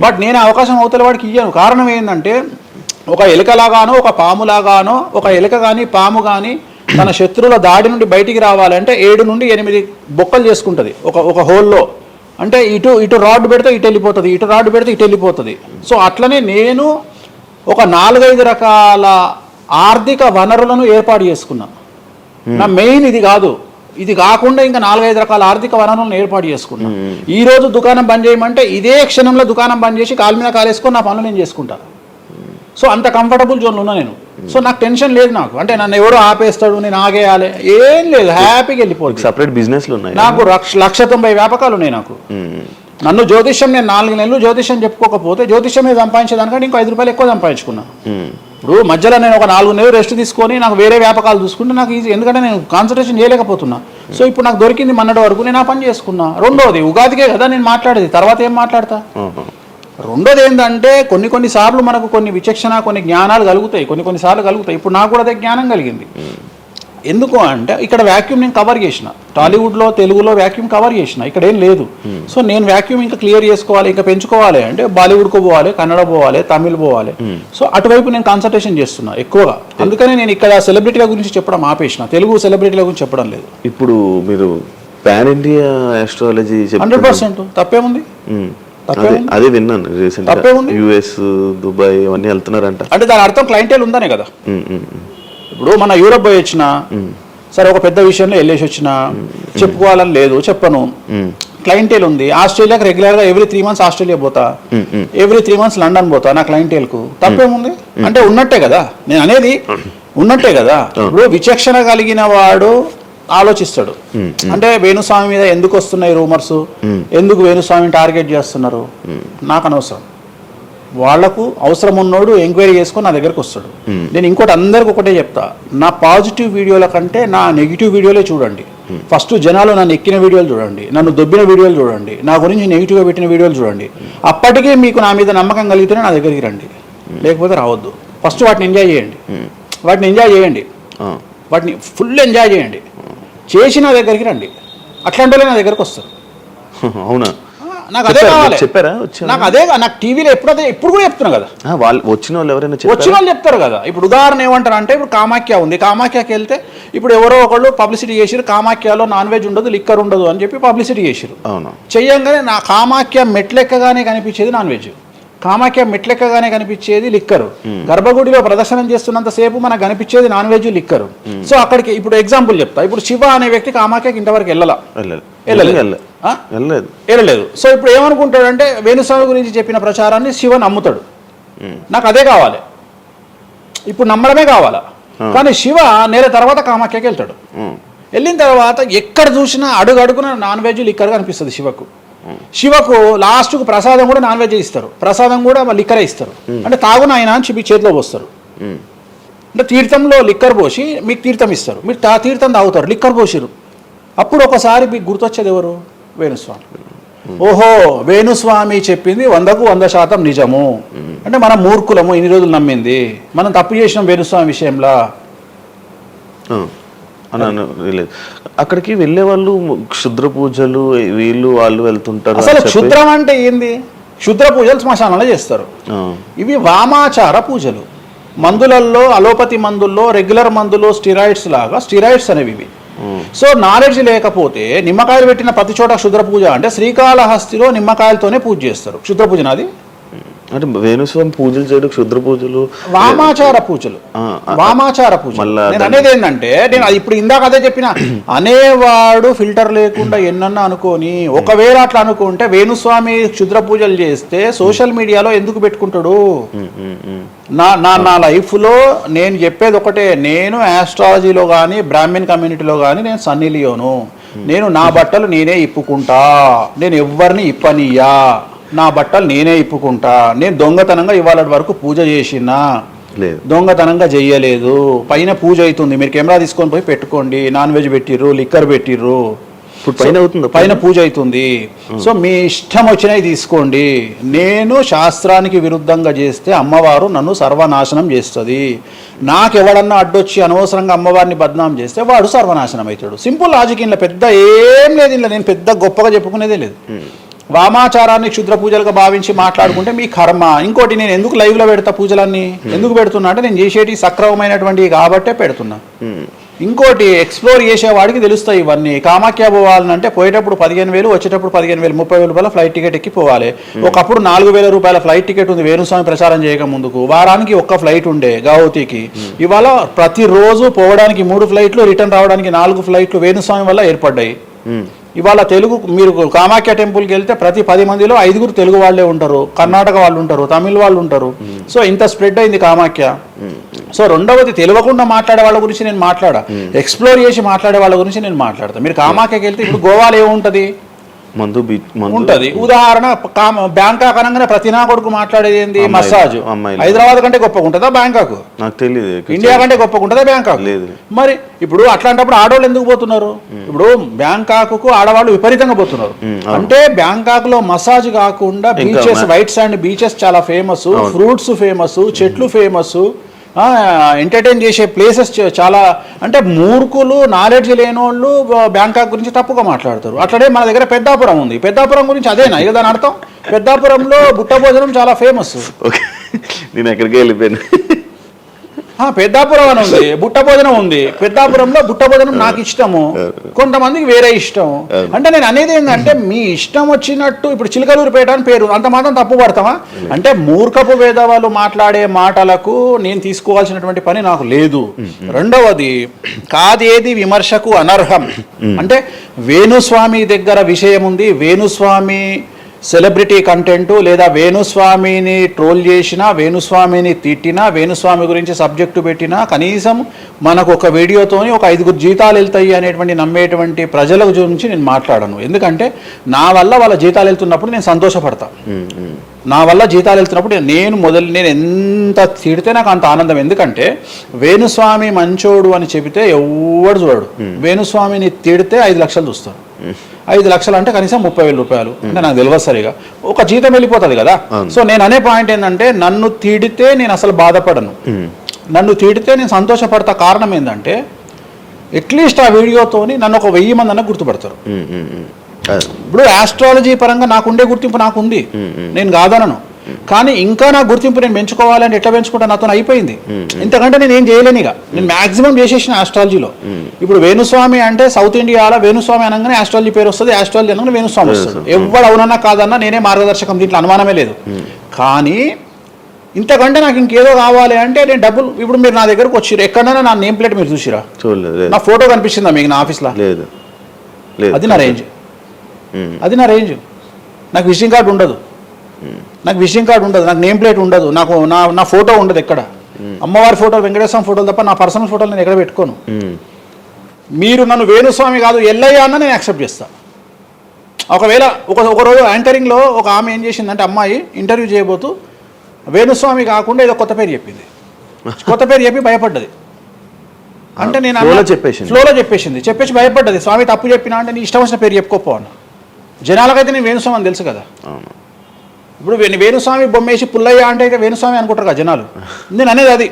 బట్ నేను అవకాశం అవతల వాడికి ఇయ్యాను. కారణం ఏంటంటే ఒక ఎలుకలాగానో ఒక పాములాగానో, ఒక ఎలుక కానీ పాము కానీ తన శత్రువుల దాడి నుండి బయటికి రావాలంటే 7 నుండి 8 బొక్కలు చేసుకుంటుంది ఒక హోల్లో. అంటే ఇటు రాడ్ పెడితే ఇటు వెళ్ళిపోతుంది, ఇటు రాడ్ పెడితే ఇటు వెళ్ళిపోతుంది. సో అట్లనే నేను ఒక 4-5 రకాల ఆర్థిక వనరులను ఏర్పాటు చేసుకున్నా. నా మెయిన్ ఇది కాదు. ఇది కాకుండా ఇంకా 4-5 రకాల ఆర్థిక వనరులను ఏర్పాటు చేసుకున్నా. ఈ రోజు దుకాణం బంద్ చేయమంటే ఇదే క్షణంలో దుకాణం బంద్ చేసి కాలు మీద కాలేసుకొని నా పనులు నేను చేసుకుంటాను. సో అంత కంఫర్టబుల్ జోన్లో ఉన్నా నేను. సో నాకు టెన్షన్ లేదు. నాకు అంటే నన్ను ఎవడో ఆపేస్తాడు, నేను ఆగేయాలి, ఏం లేదు. హ్యాపీగా వెళ్ళిపోతుంది. సపరేట్ బిజినెస్లు ఉన్నాయి నాకు. 190 వ్యాపకాలు ఉన్నాయి నాకు. నన్ను జ్యోతిష్యం, నేను 4 నెలలు జ్యోతిష్యం చెప్పుకోకపోతే జ్యోతిష్యం మీద సంపాదించేదానికంటే ఇంకో ₹5 ఎక్కువ సంపాదించుకున్నా. ఇప్పుడు మధ్యలో నేను ఒక 4 నెలలు రెస్ట్ తీసుకొని నాకు వేరే వ్యాపకాలు చూసుకుంటే నాకు ఈజీ. ఎందుకంటే నేను కాన్సన్ట్రేషన్ చేయలేకపోతున్నా. సో ఇప్పుడు నాకు దొరికింది మొన్నటి వరకు, నేను ఆ పని చేసుకున్నా. రెండోది ఉగాదికే కదా నేను మాట్లాడేది, తర్వాత ఏం మాట్లాడతా. రెండోది ఏంటంటే కొన్నిసార్లు మనకు కొన్ని విచక్షణ, కొన్ని జ్ఞానాలు కలుగుతాయి, కొన్నిసార్లు కలుగుతాయి. ఇప్పుడు నాకు కూడా అదే జ్ఞానం కలిగింది. ఎందుకు అంటే ఇక్కడ వాక్యూమ్ నేను కవర్ చేసిన, టాలీవుడ్లో తెలుగులో వాక్యూమ్ కవర్ చేసిన, ఇక్కడ ఏం లేదు. సో నేను వాక్యూమ్ ఇంకా క్లియర్ చేసుకోవాలి, ఇంకా పెంచుకోవాలి అంటే బాలీవుడ్కు పోవాలి, కన్నడ పోవాలి, తమిళ్ పోవాలి. సో అటువైపు నేను కాన్సన్ట్రేషన్ చేస్తున్నా ఎక్కువగా. అందుకని నేను ఇక్కడ సెలబ్రిటీల గురించి చెప్పడం ఆపేసిన, తెలుగు సెలబ్రిటీల గురించి చెప్పడం లేదు. ఇప్పుడు మీరు పాన్ ఇండియా ఆస్ట్రాలజీ 100% తప్పేముంది? అదే విన్నాను రీసెంట్గా. US, దుబాయ్ అవన్నీ వెళ్తున్నారంట. అంటే దాని అర్థం క్లయింటేల్ ఉందనే కదా. ఇప్పుడు మన యూరప్ పోయి వచ్చిన సరే, ఒక పెద్ద విషయంలో వెళ్ళేసి వచ్చిన చెప్పుకోవాలని లేదు, చెప్పను. క్లయింటేల్ ఉంది. ఆస్ట్రేలియాకి రెగ్యులర్గా ఎవ్రీ 3 months ఆస్ట్రేలియా పోతా, ఎవ్రీ 3 months లండన్ పోతా నా క్లయింటేల్కు. తప్పేముంది? అంటే ఉన్నట్టే కదా, నేను అనేది ఉన్నట్టే కదా. ఇప్పుడు విచక్షణ కలిగిన వాడు ఆలోచిస్తాడు. అంటే వేణుస్వామి మీద ఎందుకు వస్తున్నాయి రూమర్స్, ఎందుకు వేణుస్వామిని టార్గెట్ చేస్తున్నారు, నాకు అనవసరం. వాళ్లకు అవసరం ఉన్నోడు ఎంక్వైరీ చేసుకొని నా దగ్గరకు వస్తాడు. నేను ఇంకోటి అందరికి ఒకటే చెప్తా, నా పాజిటివ్ వీడియోల కంటే నా నెగిటివ్ వీడియోలే చూడండి. ఫస్ట్ జనాలు నన్ను ఎక్కిన వీడియోలు చూడండి, నన్ను దొబ్బిన వీడియోలు చూడండి, నా గురించి నెగిటివ్గా పెట్టిన వీడియోలు చూడండి. అప్పటికే మీకు నా మీద నమ్మకం కలిగితేనే నా దగ్గరికి రండి, లేకపోతే రావద్దు. ఫస్ట్ వాటిని ఎంజాయ్ చేయండి, వాటిని ఫుల్ ఎంజాయ్ చేయండి, చేసి నా దగ్గరికి రండి. అట్లాంటి వాళ్ళే నా దగ్గరకు వస్తారు. అవునా? నాకు అదే కావాలి. చెప్పారా? నాకు అదే నాకు టీవీలో ఎప్పుడు కూడా చెప్తున్నా కదా, వాళ్ళు వచ్చిన వాళ్ళు ఎవరైనా వచ్చిన వాళ్ళు చెప్తారు కదా. ఇప్పుడు ఉదాహరణ ఏమంటారు అంటే, ఇప్పుడు కామాఖ్య ఉంది, కామాఖ్యకి వెళ్తే ఇప్పుడు ఎవరో ఒకళ్ళు పబ్లిసిటీ చేసిరు, కామాఖ్యలో నాన్ వెజ్ ఉండదు, లిక్కర్ ఉండదు అని చెప్పి పబ్లిసిటీ చేసిరు. అవును, చెయ్యంగానే నా కామాఖ్య మెట్లెక్కగానే కనిపించేది నాన్ వెజ్, కామాఖ్య మెట్లెక్కగానే కనిపించేది లిక్కరు, గర్భగుడిలో ప్రదర్శనం చేస్తున్నంత సేపు మనకు కనిపించేది నాన్ వెజ్ లిక్కరు. సో అక్కడికి ఇప్పుడు ఎగ్జాంపుల్ చెప్తా. ఇప్పుడు శివ అనే వ్యక్తి కామాఖ్యకి ఇంతవరకు వెళ్ళలేదు. సో ఇప్పుడు ఏమనుకుంటాడంటే, వేణుస్వామి గురించి చెప్పిన ప్రచారాన్ని శివ నమ్ముతాడు. నాకు అదే కావాలి, ఇప్పుడు నమ్మడమే కావాలా. కానీ శివ నెల తర్వాత కామాఖ్యకి వెళ్తాడు. వెళ్ళిన తర్వాత ఎక్కడ చూసినా అడుగున నాన్ వెజ్ లిక్కర్ కనిపిస్తుంది శివకు. శివకు లాస్ట్కు ప్రసాదం కూడా నాన్ వెజ్ ఇస్తారు, ప్రసాదం కూడా లిక్కరే ఇస్తారు. అంటే తాగున ఆయన అని మీ చేతిలో పోస్తారు. అంటే తీర్థంలో లిక్కర్ పోసి మీకు తీర్థం ఇస్తారు, మీరు తీర్థం తాగుతారు, లిక్కర్ పోసిరు. అప్పుడు ఒకసారి మీకు గుర్తొచ్చేది ఎవరు? వేణుస్వామి. ఓహో, వేణుస్వామి చెప్పింది 100కు 100% నిజము. అంటే మనం మూర్ఖులము, ఇన్ని రోజులు నమ్మింది, మనం తప్పు చేసినాం వేణుస్వామి విషయంలో. అక్కడికి వెళ్ళే వాళ్ళు క్షుద్ర పూజలు వీళ్ళు వాళ్ళు వెళ్తుంటారు. అసలు క్షుద్రం అంటే ఏంది? క్షుద్ర పూజలు శ్మశానంలో చేస్తారు. ఇవి వామాచార పూజలు. మందులలో, అలోపతి మందుల్లో రెగ్యులర్ మందులు స్టిరాయిడ్స్ లాగా స్టిరాయిడ్స్ అనేవి ఇవి. సో నాలెడ్జ్ లేకపోతే నిమ్మకాయలు పెట్టిన ప్రతి చోట క్షుద్ర పూజ అంటే, శ్రీకాళహస్తిలో నిమ్మకాయలతోనే పూజ చేస్తారు. క్షుద్ర పూజ నాది అంటే వేణుస్వామి పూజలు చేయడం క్షుద్ర పూజలు, వామాచార పూజలు. వామాచార పూజ నేను అనేది ఏంటంటే, నేను ఇప్పుడు ఇందాక అదే చెప్పిన, అనేవాడు ఫిల్టర్ లేకుండా ఎన్నన్నా అనుకోని, ఒకవేళ అట్లా అనుకుంటే వేణుస్వామి క్షుద్ర పూజలు చేస్తే సోషల్ మీడియాలో ఎందుకు పెట్టుకుంటాడు? నా లైఫ్లో నేను చెప్పేది ఒకటే, నేను ఆస్ట్రాలజీలో కానీ బ్రాహ్మణ్ కమ్యూనిటీలో కానీ నేను సన్నీ లియోను. నేను నా బట్టలు నేనే ఇప్పుకుంటా, నేను ఎవరిని ఇప్పనియ్యా, నా బట్టలు నేనే ఇప్పుకుంటా. నేను దొంగతనంగా ఇవాళ వరకు పూజ చేసినా, దొంగతనంగా చెయ్యలేదు. పైన పూజ అవుతుంది, మీరు కెమెరా తీసుకొని పోయి పెట్టుకోండి. నాన్ వెజ్ పెట్టిర్రు, లిక్కర్ పెట్టిర్రు, పైన పూజ అవుతుంది. సో మీ ఇష్టం వచ్చినవి తీసుకోండి. నేను శాస్త్రానికి విరుద్ధంగా చేస్తే అమ్మవారు నన్ను సర్వనాశనం చేస్తుంది. నాకెవడన్నా అడ్డొచ్చి అనవసరంగా అమ్మవారిని బద్నాం చేస్తే వాడు సర్వనాశనం అవుతాడు. Simple logic. ఇంట్లో పెద్ద ఏం లేదు, ఇంట్లో నేను పెద్ద గొప్పగా చెప్పుకునేదే లేదు. వామాచారాన్ని క్షుద్ర పూజలుగా భావించి మాట్లాడుకుంటే మీ కర్మ. ఇంకోటి, నేను ఎందుకు లైవ్లో పెడతా పూజలన్నీ? ఎందుకు పెడుతున్నా అంటే, నేను చేసేటి సక్రమమైనటువంటివి కాబట్టే పెడుతున్నా. ఇంకోటి, ఎక్స్ప్లోర్ చేసేవాడికి తెలుస్తాయి ఇవన్నీ. కామాఖ్య పోవాలంటే పోయేటప్పుడు 15,000, వచ్చేటప్పుడు 15,000, 30,000 రూపాయల ఫ్లైట్ టికెట్ ఎక్కి పోవాలి. ఒకప్పుడు 4,000 రూపాయల ఫ్లైట్ టికెట్ ఉంది వేణుస్వామి ప్రచారం చేయక ముందుకు. వారానికి ఒక్క ఫ్లైట్ ఉండే గౌహతికి. ఇవాళ ప్రతిరోజు పోవడానికి 3 ఫ్లైట్లు, రిటర్న్ రావడానికి 4 ఫ్లైట్లు వేణుస్వామి వల్ల ఏర్పడ్డాయి. ఇవాళ తెలుగు, మీరు కామాఖ్య టెంపుల్కి వెళ్తే ప్రతి 10 మందిలో 5 తెలుగు వాళ్ళే ఉంటారు, కర్ణాటక వాళ్ళు ఉంటారు, తమిళ వాళ్ళు ఉంటారు. సో ఇంత స్ప్రెడ్ అయింది కామాఖ్య. సో రెండవది, తెలియకుండా మాట్లాడే వాళ్ళ గురించి నేను మాట్లాడా, ఎక్స్ప్లోర్ చేసి మాట్లాడే వాళ్ళ గురించి నేను మాట్లాడతాను. మీరు కామాఖ్యకి వెళ్తే ఇప్పుడు గోవాలో ఏముంటుంది? ఉంటది. ఉదాహరణ, బ్యాంకాక్ అనగానే ప్రతి నా కొడుకు మాట్లాడేది ఏంది? మసాజ్. హైదరాబాద్ కంటే గొప్పగా ఉంటుందా బ్యాంకాక్? నాకు తెలియదు. ఇండియా కంటే గొప్పగా ఉంటుందా బ్యాంకాక్? మరి ఇప్పుడు అట్లాంటప్పుడు ఆడవాళ్ళు ఎందుకు పోతున్నారు? ఇప్పుడు బ్యాంకాక్ కు ఆడవాళ్ళు విపరీతంగా పోతున్నారు. అంటే బ్యాంకాక్ లో మసాజ్ కాకుండా బీచెస్, వైట్ శాండ్ బీచెస్ చాలా ఫేమస్, ఫ్రూట్స్ ఫేమస్, చెట్లు ఫేమస్, ఎంటర్టైన్ చేసే ప్లేసెస్ చాలా. అంటే మూర్ఖులు, నాలెడ్జ్ లేనోళ్ళు బ్యాంకాక్ గురించి తప్పుగా మాట్లాడతారు. అట్లనే మన దగ్గర పెద్దాపురం ఉంది. పెద్దాపురం గురించి అదేనా ఇక దాని అర్థం? పెద్దాపురంలో బుట్ట భోజనం చాలా ఫేమస్. నేను ఎక్కడికి వెళ్ళిపోయాను. పెద్దాపురం అని ఉంది, బుట్ట భోజనం ఉంది. పెద్దాపురంలో బుట్ట భోజనం నాకు ఇష్టము, కొంతమందికి వేరే ఇష్టం. అంటే నేను అనేది ఏంటంటే, మీ ఇష్టం వచ్చినట్టు. ఇప్పుడు చిలకలూరుపేట అని పేరు, అంత మాత్రం తప్పు పడతామా? అంటే మూర్ఖపు వేదవాళ్ళు మాట్లాడే మాటలకు నేను తీసుకోవాల్సినటువంటి పని నాకు లేదు. రెండవది, కాదేది విమర్శకు అనర్హం. అంటే వేణుస్వామి దగ్గర విషయం ఉంది, వేణుస్వామి సెలబ్రిటీ కంటెంట్, లేదా వేణుస్వామిని ట్రోల్ చేసినా, వేణుస్వామిని తిట్టినా, వేణుస్వామి గురించి సబ్జెక్టు పెట్టినా, కనీసం మనకు ఒక వీడియోతోని ఒక 5 జీతాలు వెళ్తాయి అనేటువంటి నమ్మేటువంటి ప్రజల గురించి నేను మాట్లాడను. ఎందుకంటే నా వల్ల వాళ్ళ జీతాలు వెళ్తున్నప్పుడు నేను సంతోషపడతా. నా వల్ల జీతాలు వెళ్తున్నప్పుడు నేను ఎంత తిడితే నాకు అంత ఆనందం. ఎందుకంటే వేణుస్వామి మంచోడు అని చెబితే ఎవడు చూడడు. వేణుస్వామిని తిడితే 5 లక్షలు చూస్తారు. 5 లక్షలు అంటే కనీసం 30,000 రూపాయలు. అంటే నాకు తెలియదు సరిగా, ఒక జీతం వెళ్ళిపోతుంది కదా. సో నేను అనే పాయింట్ ఏంటంటే, నన్ను తిడితే నేను అసలు బాధపడను, నన్ను తిడితే నేను సంతోషపడతా. కారణం ఏంటంటే, అట్లీస్ట్ ఆ వీడియోతోని నన్ను ఒక 1000 మంది అన్న గుర్తుపడతారు. ఇప్పుడు ఆస్ట్రాలజీ పరంగా నాకుండే గుర్తింపు నాకుంది, నేను కాదనను. కానీ ఇంకా నా గుర్తింపు నేను పెంచుకోవాలని ఎట్లా పెంచుకుంటా, నాతో అయిపోయింది. ఇంతకంటే నేను ఏం చేయలేను. ఇక నేను మాక్సిమం చేసేసిన ఆస్ట్రాలజీలో. ఇప్పుడు వేణుస్వామి అంటే సౌత్ ఇండియాలో వేణుస్వామి అనగానే ఆస్ట్రాలజీ పేరు వస్తుంది, ఆస్ట్రాలజీ అనగానే వేణుస్వామి వస్తుంది. ఎవడు అవునన్నా కాదన్నా నేనే మార్గదర్శకం, దీంట్లో అనుమానమే లేదు. కానీ ఇంతకంటే నాకు ఇంకేదో కావాలి అంటే నేను డబ్బులు, ఇప్పుడు మీరు నా దగ్గరకు వచ్చిర్రు, ఎక్కడైనా నా నేమ్ ప్లేట్ మీరు చూసిరా? చూడలేదు. నా ఫోటో కనిపిస్తుందా మీకు నా ఆఫీస్లో? లేదు. అది నా రేంజ్, అది నా రేంజ్. నాకు విజిటింగ్ కార్డు ఉండదు, నాకు విజిటింగ్ కార్డు ఉండదు, నాకు నేమ్ ప్లేట్ ఉండదు, నాకు నా ఫోటో ఉండదు ఎక్కడ. అమ్మవారి ఫోటో, వెంకటేశ్వర ఫోటోలు తప్ప నా పర్సనల్ ఫోటోలు నేను ఎక్కడ పెట్టుకోను. మీరు నన్ను వేణుస్వామి కాదు ఎల్లయ్య అన్న నేను యాక్సెప్ట్ చేస్తాను. ఒకవేళ ఒకరోజు యాంకరింగ్లో ఒక ఆమె ఏం చేసిందంటే, అమ్మాయి ఇంటర్వ్యూ చేయబోతూ వేణుస్వామి కాకుండా ఏదో కొత్త పేరు చెప్పింది. కొత్త పేరు చెప్పి భయపడ్డది. అంటే నేను ఫ్లోలో చెప్పేసి భయపడ్డది. స్వామి తప్పు చెప్పినా అంటే నీ ఇష్టం వచ్చిన పేరు చెప్పుకోపో అన్న. జనాలకైతే నేను వేణుస్వామి అని తెలుసు కదా. ఇప్పుడు వేణుస్వామి బొమ్మేసి పుల్లయ్య అంటే ఇక వేణుస్వామి అనుకుంటారు కదా జనాలు. నేను అనేది అది.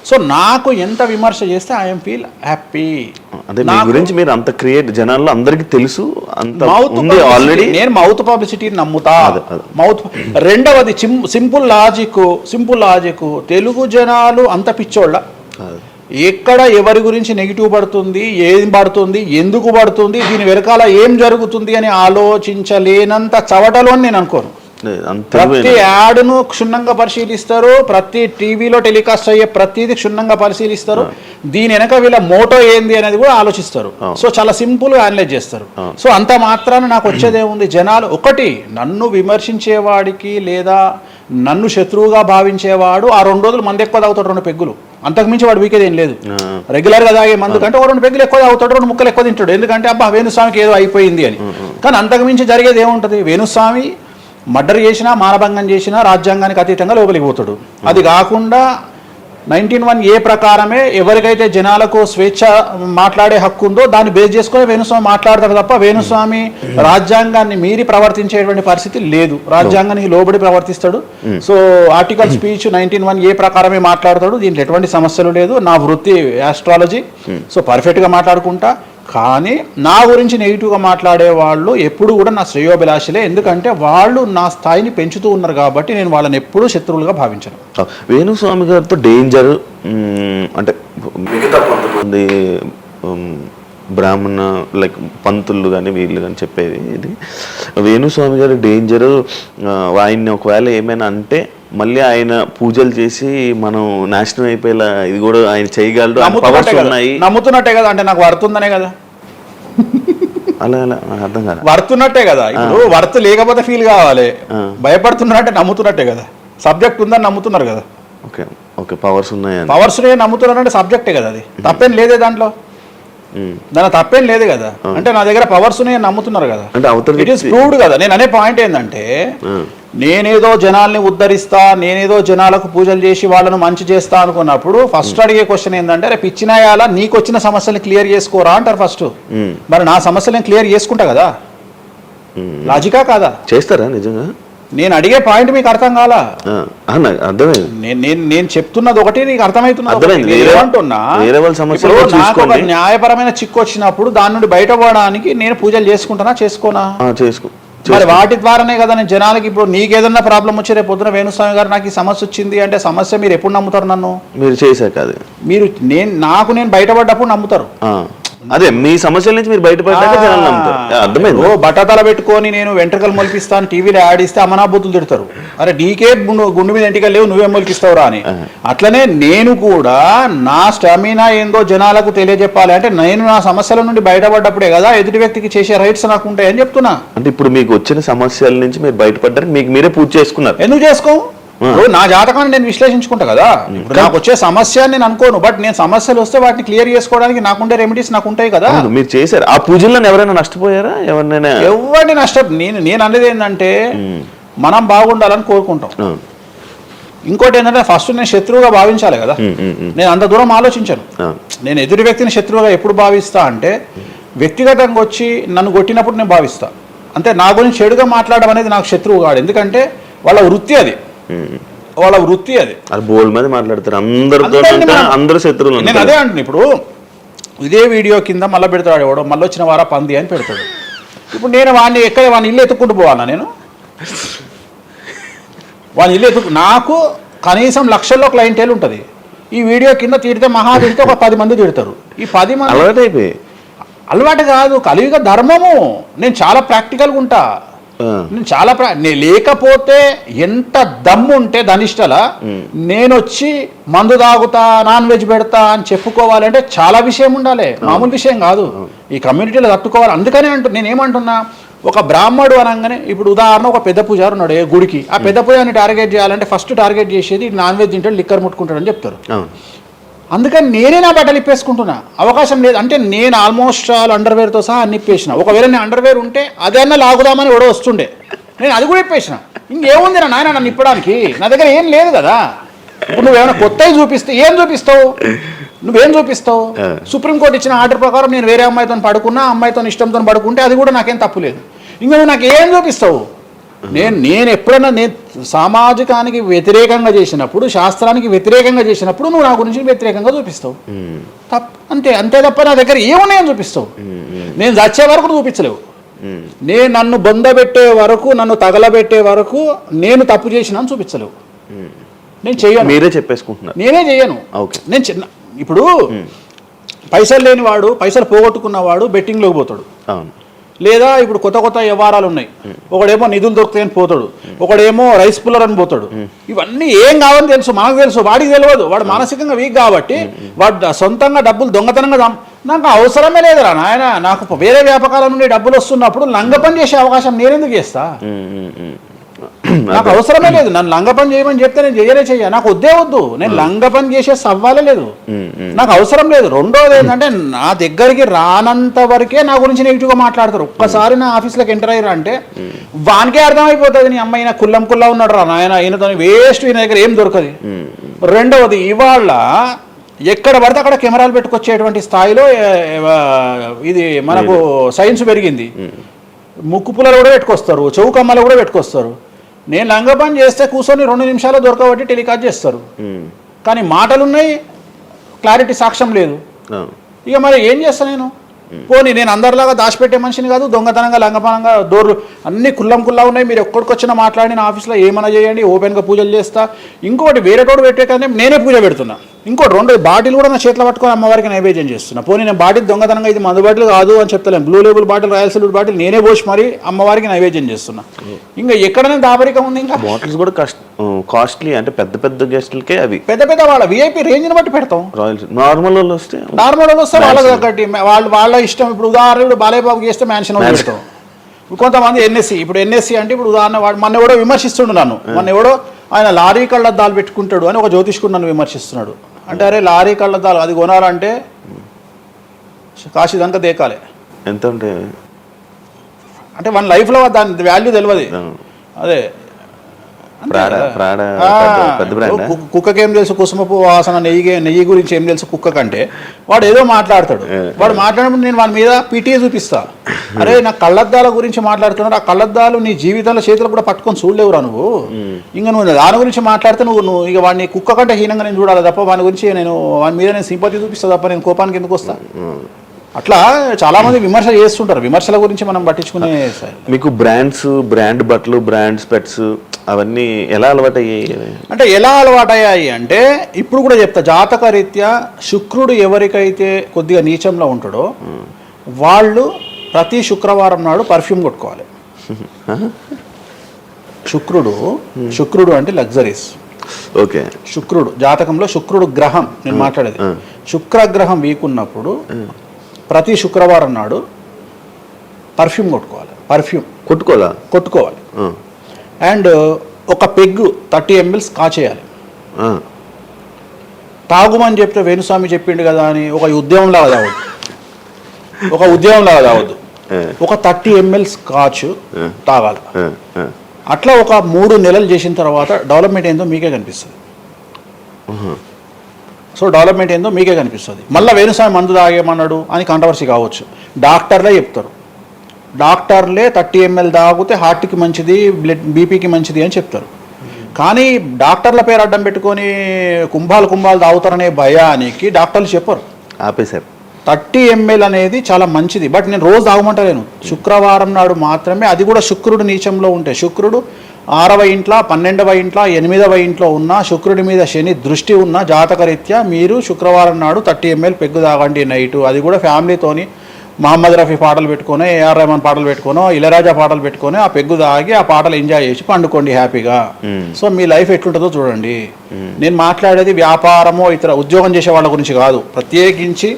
సో నాకు ఎంత విమర్శ చేస్తే ఐఎమ్ ఫీల్ హ్యాపీ. గురించి మీరు అంత క్రియేట్ జనాల్లో అందరికీ తెలుసు, ఆల్రెడీ నేను మౌత్ పబ్లిసిటీని నమ్ముతా. రెండవది సింపుల్ లాజిక్. తెలుగు జనాలు అంత పిచ్చోళ్ళ, ఎక్కడ ఎవరి గురించి నెగిటివ్ పడుతుంది, ఏం పడుతుంది, ఎందుకు పడుతుంది, దీని వెనకాల ఏం జరుగుతుంది అని ఆలోచించలేనంత చవటలో నేను అనుకోను. ప్రతి యాడ్ను క్షుణ్ణంగా పరిశీలిస్తారు, ప్రతి టీవీలో టెలికాస్ట్ అయ్యే ప్రతిదీ క్షుణ్ణంగా పరిశీలిస్తారు, దీని వెనక వీళ్ళ మోటో ఏంది అనేది కూడా ఆలోచిస్తారు. సో చాలా సింపుల్గా అనలైజ్ చేస్తారు. సో అంత మాత్రాన నాకు వచ్చేదేముంది, జనాలు ఒకటి నన్ను విమర్శించేవాడికి లేదా నన్ను శత్రువుగా భావించేవాడు ఆ 2 రోజులు మంది ఎక్కువ తాగుతాడు, 2 పెగ్గులు, అంతకుమించి వాడు వీకేది ఏం లేదు. రెగ్యులర్గా తాగే మందు కంటే 2 పెగ్గులు ఎక్కువ తాగుతాడు, 2 ముక్కలు ఎక్కువ తింటాడు, ఎందుకంటే అబ్బా వేణుస్వామికి ఏదో అయిపోయింది అని. కానీ అంతకుమించి జరిగేది ఏముంటుంది, వేణుస్వామి మర్డర్ చేసినా, మానభంగం చేసినా రాజ్యాంగానికి అతీతంగా లోపలికి పోతాడు. అది కాకుండా 19(1) ప్రకారమే ఎవరికైతే జనాలకు స్వేచ్ఛ మాట్లాడే హక్కు ఉందో దాన్ని బేస్ చేసుకొని వేణుస్వామి మాట్లాడతాడు తప్ప వేణుస్వామి రాజ్యాంగాన్ని మీరి ప్రవర్తించేటువంటి పరిస్థితి లేదు. రాజ్యాంగానికి లోబడి ప్రవర్తిస్తాడు. సో ఆర్టికల్ స్పీచ్ 19(1) ప్రకారమే మాట్లాడతాడు. దీంట్లో ఎటువంటి సమస్యలు లేదు. నా వృత్తి ఆస్ట్రాలజీ, సో పర్ఫెక్ట్గా మాట్లాడుకుంటా. కానీ నా గురించి నెగిటివ్గా మాట్లాడే వాళ్ళు ఎప్పుడు కూడా నా శ్రేయోభిలాషలే, ఎందుకంటే వాళ్ళు నా స్థాయిని పెంచుతూ ఉన్నారు కాబట్టి నేను వాళ్ళని ఎప్పుడూ శత్రువులుగా భావించను. వేణుస్వామి గారితో డేంజర్ అంటే మిగతా కొంతమంది బ్రాహ్మణ లైక్ పంతులు కానీ వీళ్ళు కానీ చెప్పేది ఇది, వేణుస్వామి గారి డేంజరు ఆయన్ని ఒకవేళ ఏమైనా అంటే మళ్ళీ ఆయన పూజలు చేసి మనం నాశనం అయిపోయేలా ఇది కూడా ఆయన చేయగలడు, నమ్ముతున్నట్టే కదా. అంటే నాకు వర్తుందనే కదా, అలా అర్థం కాదు, వర్తున్నట్టే కదా. ఇప్పుడు వర్త్ లేకపోతే ఫీల్ కావాలి, భయపడుతున్నారంటే నమ్ముతున్నట్టే కదా. సబ్జెక్ట్ ఉందని నమ్ముతున్నారు కదా. ఓకే ఓకే, పవర్స్ ఉన్నాయి, పవర్స్ నమ్ముతున్నారంటే సబ్జెక్టే కదా. అది తప్పేం లేదే దాంట్లో, దాని తప్పేం లేదు కదా. అంటే నా దగ్గర పవర్స్ నమ్ముతున్నారు కదా, ఇట్ ఈస్ ప్రూవ్డ్ కదా. నేను అనే పాయింట్ ఏంటంటే, నేనేదో జనాల్ని ఉద్ధరిస్తా, నేనేదో జనాలకు పూజలు చేసి వాళ్ళను మంచి చేస్తా అనుకున్నప్పుడు ఫస్ట్ అడిగే క్వశ్చన్ ఏంటంటే, రేపు ఇచ్చినాయాలా నీకు వచ్చిన సమస్యల్ని క్లియర్ చేసుకోరా అంటారు ఫస్ట్. మరి నా సమస్యలను క్లియర్ చేసుకుంటా కదా, లాజికా కాదా? చేస్తారా నిజంగా? నేను అడిగే పాయింట్ మీకు అర్థం కాలా? అర్థమైంది. నేను చెప్తున్నది ఒకటి, నీకు అర్థమవుతున్నది ఏమంటున్నా. నాకు ఒక న్యాయపరమైన చిక్కు వచ్చినప్పుడు దాని నుండి బయటపడడానికి నేను పూజలు చేసుకుంటానా చేసుకోనా? మరి వాటి ద్వారానే కదా నేను జనాలకి. ఇప్పుడు నీకేదన్నా ప్రాబ్లం వచ్చి రేపు పొద్దున వేణుస్వామి గారు నాకు ఈ సమస్య వచ్చింది అంటే సమస్య మీరు ఎప్పుడు నమ్ముతారు? నన్ను మీరు చేశాక మీరు నేను బయటపడ్డప్పుడు నమ్ముతారు. అదే మీ సమస్యల నుంచి మీరు బయటపడ్డాక జనాలు నమ్ముతారు. అర్థమైంది. బట్టతల పెట్టుకొని నేను వెంట్రుకలు మొలిపిస్తాను టీవీలో యాడ్ ఇస్తే అమనాబుద్ధులు తిడతారు. అరే నీకే గుండు మీద ఎంటికలు లేవు, నువ్వేం మొలిపిస్తావురా అని. అట్లనే నేను కూడా నా స్టామినా ఏందో జనాలకు తెలియజెప్పాలి అంటే నేను నా సమస్యల నుండి బయటపడ్డప్పుడే కదా ఎదుటి వ్యక్తికి చేసే రైట్స్ నాకు ఉంటాయని చెప్తున్నా. అంటే ఇప్పుడు మీకు వచ్చిన సమస్యల నుంచి మీరు బయటపడ్డానికి మీకు మీరే పూజ చేసుకున్నారు. ఎందుకు చేసుకో? నా జాతకాన్ని నేను విశ్లేషించుకుంటా కదా. నాకు వచ్చే సమస్య నేను అనుకోను, బట్ నేను సమస్యలు వస్తే వాటిని క్లియర్ చేసుకోవడానికి నాకుండే రెమెడీస్ నాకు ఉంటాయి కదా. మీరు చేశారు ఆ పూజల్లో ఎవరైనా నష్టపోయారా? ఎవరిని నేను అనేది ఏంటంటే మనం బాగుండాలని కోరుకుంటాం. ఇంకోటి ఏంటంటే ఫస్ట్ నేను శత్రువుగా భావించాలి కదా. నేను అంత దూరం ఆలోచించాను. నేను ఎదుటి వ్యక్తిని శత్రువుగా ఎప్పుడు భావిస్తా అంటే వ్యక్తిగతంగా వచ్చి నన్ను కొట్టినప్పుడు నేను భావిస్తా. అంటే నా గురించి చెడుగా మాట్లాడడం అనేది నాకు శత్రువు కాదు, ఎందుకంటే వాళ్ళ వృత్తి అది. బోల్డ్ మంది మాట్లాడతారు, అందరూ శత్రువులు. నేను అదే అంటున్నా. ఇప్పుడు ఇదే వీడియో కింద మళ్ళీ పెడతాడు ఎవడో, మళ్ళీ వచ్చిన వారా పంది అని పెడతాడు. ఇప్పుడు నేను వాడిని ఇల్లు ఎత్తుక్కుంటూ పోవాలా నేను? వాడిని ఇల్లు నాకు కనీసం లక్షల్లో క్లయింటేల్ ఉంటుంది. ఈ వీడియో కింద తిడితే తిడితే ఒక 10 మంది తిడతారు. ఈ 10 మంది అలవాటు కాదు, కలియుగ ధర్మము. నేను చాలా ప్రాక్టికల్గా ఉంటా. నేను లేకపోతే ఎంత దమ్ము ఉంటే ధనిష్టల నేను వచ్చి మందు తాగుతా, నాన్ వెజ్ పెడతా అని చెప్పుకోవాలంటే చాలా విషయం ఉండాలి, మామూలు విషయం కాదు. ఈ కమ్యూనిటీలో తట్టుకోవాలి. అందుకనే నేనేమంటున్నా, ఒక బ్రాహ్మడు అనగానే ఇప్పుడు ఉదాహరణ ఒక పెద్ద పూజారు ఉన్నాడు ఏ గుడికి, ఆ పెద్ద పూజారిని టార్గెట్ చేయాలంటే ఫస్ట్ టార్గెట్ చేసేది నాన్ వెజ్ తింటాడు, లిక్కర్ ముట్టుకుంటాడు అని చెప్తారు. అందుకని నేనే నా బట్టలు ఇప్పేసుకుంటున్నా, అవకాశం లేదు. అంటే నేను ఆల్మోస్ట్ అండర్వేర్తో సహా అన్ని ఇప్పేసిన. ఒకవేళ నేను అండర్వేర్ ఉంటే అదన్నా లాగుదామని ఎవడో వస్తుండే, నేను అది కూడా ఇప్పేసిన. ఇంకేముంది నా నాయన నన్ను ఇప్పడానికి? నా దగ్గర ఏం లేదు కదా. ఇప్పుడు నువ్వేమైనా కొత్తవి చూపిస్తే ఏం చూపిస్తావు? నువ్వేం చూపిస్తావు? సుప్రీంకోర్టు ఇచ్చిన ఆర్డర్ ప్రకారం నేను వేరే అమ్మాయితో పడుకున్నా, అమ్మాయితో ఇష్టంతో పడుకుంటే అది కూడా నాకేం తప్పు లేదు. ఇంకా నువ్వు నాకు ఏం చూపిస్తావు? నేను ఎప్పుడైనా సామాజికానికి వ్యతిరేకంగా చేసినప్పుడు, శాస్త్రానికి వ్యతిరేకంగా చేసినప్పుడు నువ్వు నా గురించి వ్యతిరేకంగా చూపిస్తావు. అంతే తప్ప నా దగ్గర ఏమున్నాయని చూపిస్తావు? నేను చచ్చే వరకు చూపించలేవు. నేను నన్ను బొందబెట్టే వరకు, నన్ను తగలబెట్టే వరకు నేను తప్పు చేసినా అని చూపించలేవు. నేను చెయ్యను. మీరే చెప్పేసుకుంటున్నారు. నేనే చెయ్యను. నేను ఇప్పుడు పైసలు లేనివాడు, పైసలు పోగొట్టుకున్నవాడు బెట్టింగ్లోకి పోతాడు. లేదా ఇప్పుడు కొత్త వ్యవహారాలు ఉన్నాయి. ఒకడేమో నిధులు దొరుకుతాయని పోతాడు, ఒకడేమో రైస్ పుల్లర్ అని పోతాడు. ఇవన్నీ ఏం కావని తెలుసు, మనకు తెలుసు, వాడికి తెలియదు. వాడు మానసికంగా వీక్ కాబట్టి వాడు సొంతంగా డబ్బులు దొంగతనంగా నాకు అవసరమే లేదురా నాయన. నాకు వేరే వ్యాపకాల నుండి డబ్బులు వస్తున్నప్పుడు లంగ పని చేసే అవకాశం నేనెందుకు చేస్తా? నాకు అవసరమే లేదు. నన్ను లంగ పని చేయమని చెప్తే నేను చెయ్య, నాకు వద్దు. నేను లంగ పని చేసే సవ్వాలే లేదు, నాకు అవసరం లేదు. రెండోది ఏంటంటే నా దగ్గరికి రానంత వరకే నా గురించి నెగిటివ్గా మాట్లాడతారు. ఒక్కసారి నా ఆఫీస్లోకి ఎంటర్ అయ్యారు అంటే వానికే అర్థమైపోతుంది, నీ అమ్మాయి కుల్లం ఉన్నాడు రా నాయన, ఈయనతో వేస్ట్, ఈయన దగ్గర ఏం దొరకదు. రెండవది, ఇవాళ ఎక్కడ పడితే అక్కడ కెమెరాలు పెట్టుకొచ్చేటువంటి స్థాయిలో ఇది మనకు సైన్స్ పెరిగింది. ముక్కు పుల్లలు కూడా పెట్టుకొస్తారు, చౌకమ్మలు కూడా పెట్టుకొస్తారు. నేను లంగ పని చేస్తే కూర్చొని 2 నిమిషాలు దొరకబట్టి టెలికాస్ట్ చేస్తారు. కానీ మాటలున్నాయి, క్లారిటీ సాక్ష్యం లేదు. ఇక మరి ఏం చేస్తాను నేను? పోనీ నేను అందరిలాగా దాచిపెట్టే మనిషిని కాదు, దొంగతనంగా లంగపనంగా డోర్లు అన్ని కుల్లా ఉన్నాయి. మీరు ఎక్కడికొచ్చినా మాట్లాడి నా ఆఫీస్లో ఏమైనా చేయండి, ఓపెన్గా పూజలు చేస్తా. ఇంకోటి వేరే తోడు పెట్టే కానీ నేనే పూజ పెడుతున్నా. ఇంకోటి 2 బాటిల్ కూడా నా చేతిలో పట్టుకొని అమ్మవారికి నైవేద్యం చేస్తున్నా. పోనీ నేను బాటిల్ దొంగతనంగా ఇది మందు బాటిల్ కాదు అని చెప్తలేను, blue label bottle, royal silver bottle నేనే పోసి మరి అమ్మవారికి నైవేద్యం చేస్తున్నా. ఇంకా ఎక్కడనే దాపరికం ఉంది? ఇంకా బాటిల్స్ కూడా కాస్ట్లీ, అంటే పెద్ద గెస్టులకే అవి పెద్ద వాళ్ళ విఐపి రేంజ్ని బట్టి పెడతాం. నార్మల్ వాళ్ళు వస్తే వాళ్ళకి ఒకటి వాళ్ళ ఇష్టం. ఇప్పుడు ఉదాహరణ బాలయ్యబాబు చేస్తే మ్యాన్షన్ పెడతాం. కొంతమంది ఎన్ఎస్సి అంటే ఇప్పుడు ఉదాహరణ వాడు మొన్న ఎవడో విమర్శిస్తుండు నన్ను. మొన్న ఎవడో ఆయన లారీ కళ్ళద్దాలు పెట్టుకుంటాడు అని ఒక జ్యోతిష్కుడు నన్ను విమర్శిస్తున్నాడు. అంటే అరే లారీ కళ్ళద్దాలు అది కొనాలంటే కాశీ దానికి దేకాలి. ఎంత ఉంటే అంటే మన లైఫ్లో దాని వాల్యూ తెలియదు. అదే కుక్కకేం తెలుసు కుసుమపు వాసన, నెయ్యి గురించి ఏం తెలుసు కుక్క కంటే? వాడు ఏదో మాట్లాడతాడు. వాడు మాట్లాడినప్పుడు నేను వాడి మీద పీటీఏ చూపిస్తా. అరే నా కళ్ళద్దాల గురించి మాట్లాడుతున్నాడు, ఆ కళ్ళద్దాలు నీ జీవితంలో చేతులు కూడా పట్టుకొని చూడలేవురా నువ్వు. ఇంకా నువ్వు దాని గురించి మాట్లాడితే నువ్వు ఇక వాడిని కుక్క కంటే హీనంగా నేను చూడాలి తప్ప వాని గురించి వాని మీద నేను సింపతి చూపిస్తా తప్ప నేను కోపానికి ఎందుకు వస్తా? అట్లా చాలా మంది విమర్శ చేస్తుంటారు. విమర్శల గురించి మనం పట్టించుకునే. మీకు బ్రాండ్ బట్టలు, బ్రాండ్ స్పెట్స్ అవన్నీ ఎలా అలవాటయ్యాయి? అంటే ఎలా అలవాటయ్యాయి అంటే ఇప్పుడు కూడా చెప్తా, జాతక రీత్యా శుక్రుడు ఎవరికైతే కొద్దిగా నీచంలో ఉంటాడో వాళ్ళు ప్రతి శుక్రవారం నాడు పర్ఫ్యూమ్ కొట్టుకోవాలి. శుక్రుడు అంటే లగ్జరీస్. ఓకే. శుక్రుడు జాతకంలో శుక్రుడు గ్రహం నేను మాట్లాడేది. శుక్రగ్రహం వీక్ ఉన్నప్పుడు ప్రతి శుక్రవారం నాడు పర్ఫ్యూమ్ కొట్టుకోవాలి. అండ్ ఒక పెగ్గు 30 ml కాచేయాలి. తాగుమని చెప్తే వేణుస్వామి చెప్పిండు కదా అని ఒక ఉద్యమంలాగా తాగొద్దు. ఒక 30 ml స్కాచ్ తాగాలి. అట్లా ఒక 3 నెలలు చేసిన తర్వాత డెవలప్మెంట్ ఏందో మీకే కనిపిస్తుంది. మళ్ళీ వేణుస్వామి మందు తాగేమన్నాడు అని కాంట్రవర్సీ కావచ్చు. డాక్టర్లే చెప్తారు, డాక్టర్లే 30 ml తాగితే హార్ట్కి మంచిది, బీపీకి మంచిది అని చెప్తారు. కానీ డాక్టర్ల పేరు అడ్డం పెట్టుకొని కుంభాలు తాగుతారనే భయానికి డాక్టర్లు చెప్పరు, ఆపేశారు. 30 ml అనేది చాలా మంచిది. బట్ నేను రోజు తాగమంటలేను, శుక్రవారం నాడు మాత్రమే. అది కూడా శుక్రుడు నీచంలో ఉంటే, శుక్రుడు 6వ ఇంట్లో, 12వ ఇంట్లో, 8వ ఇంట్లో ఉన్న శుక్రుడి మీద శని దృష్టి ఉన్న జాతకరీత్యా మీరు శుక్రవారం నాడు 30 ml పెగ్గు తాగండి నైటు. అది కూడా ఫ్యామిలీతోని మహమ్మద్ రఫీ పాటలు పెట్టుకొని, ఏఆర్ రెహమాన్ పాటలు పెట్టుకోనో, ఇళరాజా పాటలు పెట్టుకొని ఆ పెగ్గు తాగి ఆ పాటలు ఎంజాయ్ చేసి పండుకోండి హ్యాపీగా. సో మీ లైఫ్ ఎట్లుంటుందో చూడండి. నేను మాట్లాడేది వ్యాపారమో ఇతర ఉద్యోగం చేసే వాళ్ళ గురించి కాదు. ప్రత్యేకించి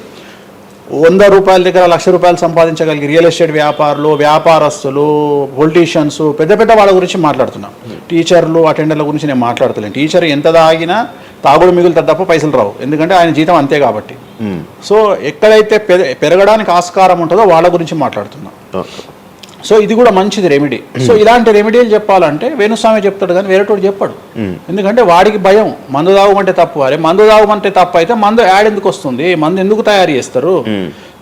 100 రూపాయల దగ్గర 1,00,000 రూపాయలు సంపాదించగలిగి రియల్ ఎస్టేట్ వ్యాపారులు, వ్యాపారస్తులు, పొలిటీషియన్స్, పెద్ద పెద్ద వాళ్ళ గురించి మాట్లాడుతున్నాం. టీచర్లు, అటెండర్ల గురించి నేను మాట్లాడతలేను. టీచర్ ఎంత తాగినా తాగుడు మిగులుతుంది తప్ప పైసలు రావు, ఎందుకంటే ఆయన జీతం అంతే కాబట్టి. సో ఎక్కడైతే పెరగడానికి ఆస్కారం ఉంటుందో వాళ్ళ గురించి మాట్లాడుతున్నాం. సో ఇది కూడా మంచిది రెమెడీ. సో ఇలాంటి రెమెడీలు చెప్పాలంటే వేణుస్వామి చెప్తాడు కానీ వేరేటోడు చెప్పాడు. ఎందుకంటే వాడికి భయం, మందు తాగమంటే తప్పు. అరే మందు తాగమంటే తప్పు అయితే మందు యాడ్ ఎందుకు వస్తుంది, మందు ఎందుకు తయారు చేస్తారు?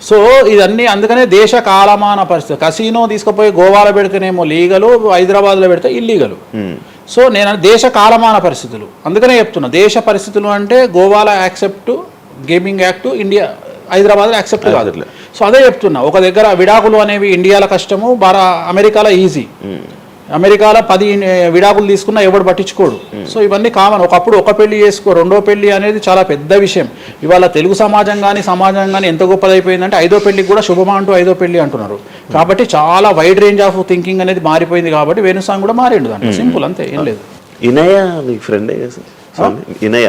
సో ఇదన్నీ అందుకనే దేశ కాలమాన పరిస్థితి. కసినో తీసుకుపోయి గోవాలో పెడితేనేమో లీగలు, హైదరాబాద్లో పెడితే ఇల్లీగలు. సో నేను దేశ కాలమాన పరిస్థితులు అందుకనే చెప్తున్నా. దేశ పరిస్థితులు అంటే గోవాలో యాక్సెప్ట్, గేమింగ్ యాక్ట్ ఇండియా, హైదరాబాద్లో యాక్సెప్ట్ కాదు. సో అదే చెప్తున్నా, ఒక దగ్గర విడాకులు అనేవి ఇండియాలో కష్టము, అమెరికాలో ఈజీ. అమెరికాలో 10 విడాకులు తీసుకున్నా ఎవడు పట్టించుకోడు. సో ఇవన్నీ కామన్. ఒకప్పుడు ఒక పెళ్లి చేసుకో, రెండో పెళ్లి అనేది చాలా పెద్ద విషయం. ఇవాళ తెలుగు సమాజం కానీ ఎంత గొప్పదైపోయిందంటే 5వ పెళ్లికి కూడా శుభమా అంటూ 5వ పెళ్లి అంటున్నారు. కాబట్టి చాలా వైడ్ రేంజ్ ఆఫ్ థింకింగ్ అనేది మారిపోయింది. కాబట్టి వేణుస్వామి కూడా మారిండు దాంట్లో. సింపుల్, అంతే, ఏం లేదు. ఇనయ మీ ఫ్రెండే కదా? ఇనయ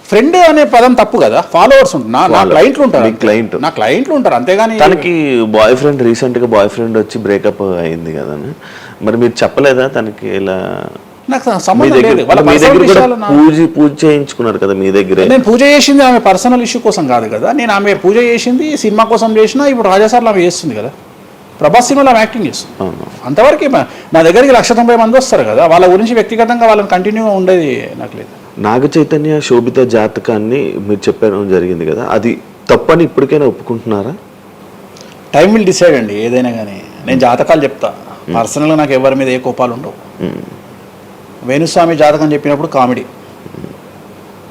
ఫ్రెండ్ అనే పదం తప్పు కదా. ఫాలోవర్స్ ఉంటున్నారు, నా క్లయింట్లు ఉంటారు, నా క్లయింట్లు ఉంటారు, అంతేగాని. తనకి రీసెంట్ గా బాయ్ ఫ్రెండ్ వచ్చి బ్రేకప్ అయింది కదా, మరి మీరు చెప్పలేదా తనకి? ఇలా నాకు సంబంధం లేదు. పూజ చేయించుకున్నారు కదా మీ దగ్గర. నేను పూజ చేసింది ఆమె పర్సనల్ ఇష్యూ కోసం కాదు కదా. నేను ఆమె పూజ చేసింది సినిమా కోసం చేసినా. ఇప్పుడు రాజాసార్లు ఆమె చేస్తుంది కదా, ప్రభాస్ సినిమాలో ఆమె యాక్టింగ్ చేస్తుంది. అంతవరకు నా దగ్గరికి 190 మంది వస్తారు కదా, వాళ్ళ గురించి వ్యక్తిగతంగా వాళ్ళని కంటిన్యూగా ఉండేది నాకు లేదు. నాగ చైతన్య శోభిత జాతకాన్ని మీరు చెప్పడం జరిగింది కదా, అది తప్పని ఇప్పటికైనా ఒప్పుకుంటున్నారా? టైం విల్ డిసైడ్ అండి ఏదైనా కానీ. నేను జాతకాలు చెప్తా, పర్సనల్గా నాకు ఎవరి మీద ఏ కోపాలు ఉండవు. వేణుస్వామి జాతకం చెప్పినప్పుడు కామెడీ,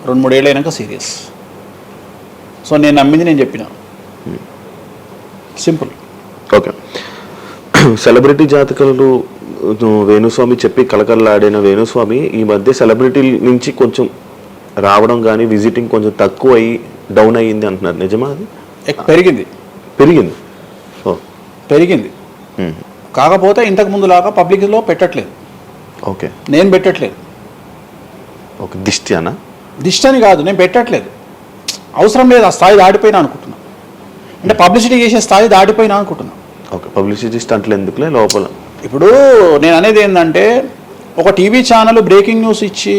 2-3 ఏళ్ళు అయినాక సీరియస్. సో నేను నమ్మింది నేను చెప్పిన, సింపుల్. ఓకే. సెలబ్రిటీ జాతకాలు వేణుస్వామి చెప్పి కలకల్లాడిన వేణుస్వామి ఈ మధ్య సెలబ్రిటీల నుంచి కొంచెం రావడం కానీ విజిటింగ్ కొంచెం తక్కువ అయ్యి డౌన్ అయ్యింది అంటున్నారు, నిజమా? అది పెరిగింది. కాకపోతే ఇంతకు ముందులాగా పబ్లిక్లో పెట్టట్లేదు. ఓకే, నేను పెట్టట్లేదు. ఓకే, దిష్టి అని కాదు, నేను పెట్టట్లేదు. అవసరం లేదు, ఆ స్థాయి దాటిపోయినా అనుకుంటున్నా. అంటే పబ్లిసిటీ చేసే స్థాయి దాటిపోయినా అనుకుంటున్నా. ఓకే, పబ్లిసిటీ స్టంట్లు ఎందుకులే లోపల. ఇప్పుడు నేను అనేది ఏంటంటే, ఒక టీవీ ఛానల్ బ్రేకింగ్ న్యూస్ ఇచ్చి,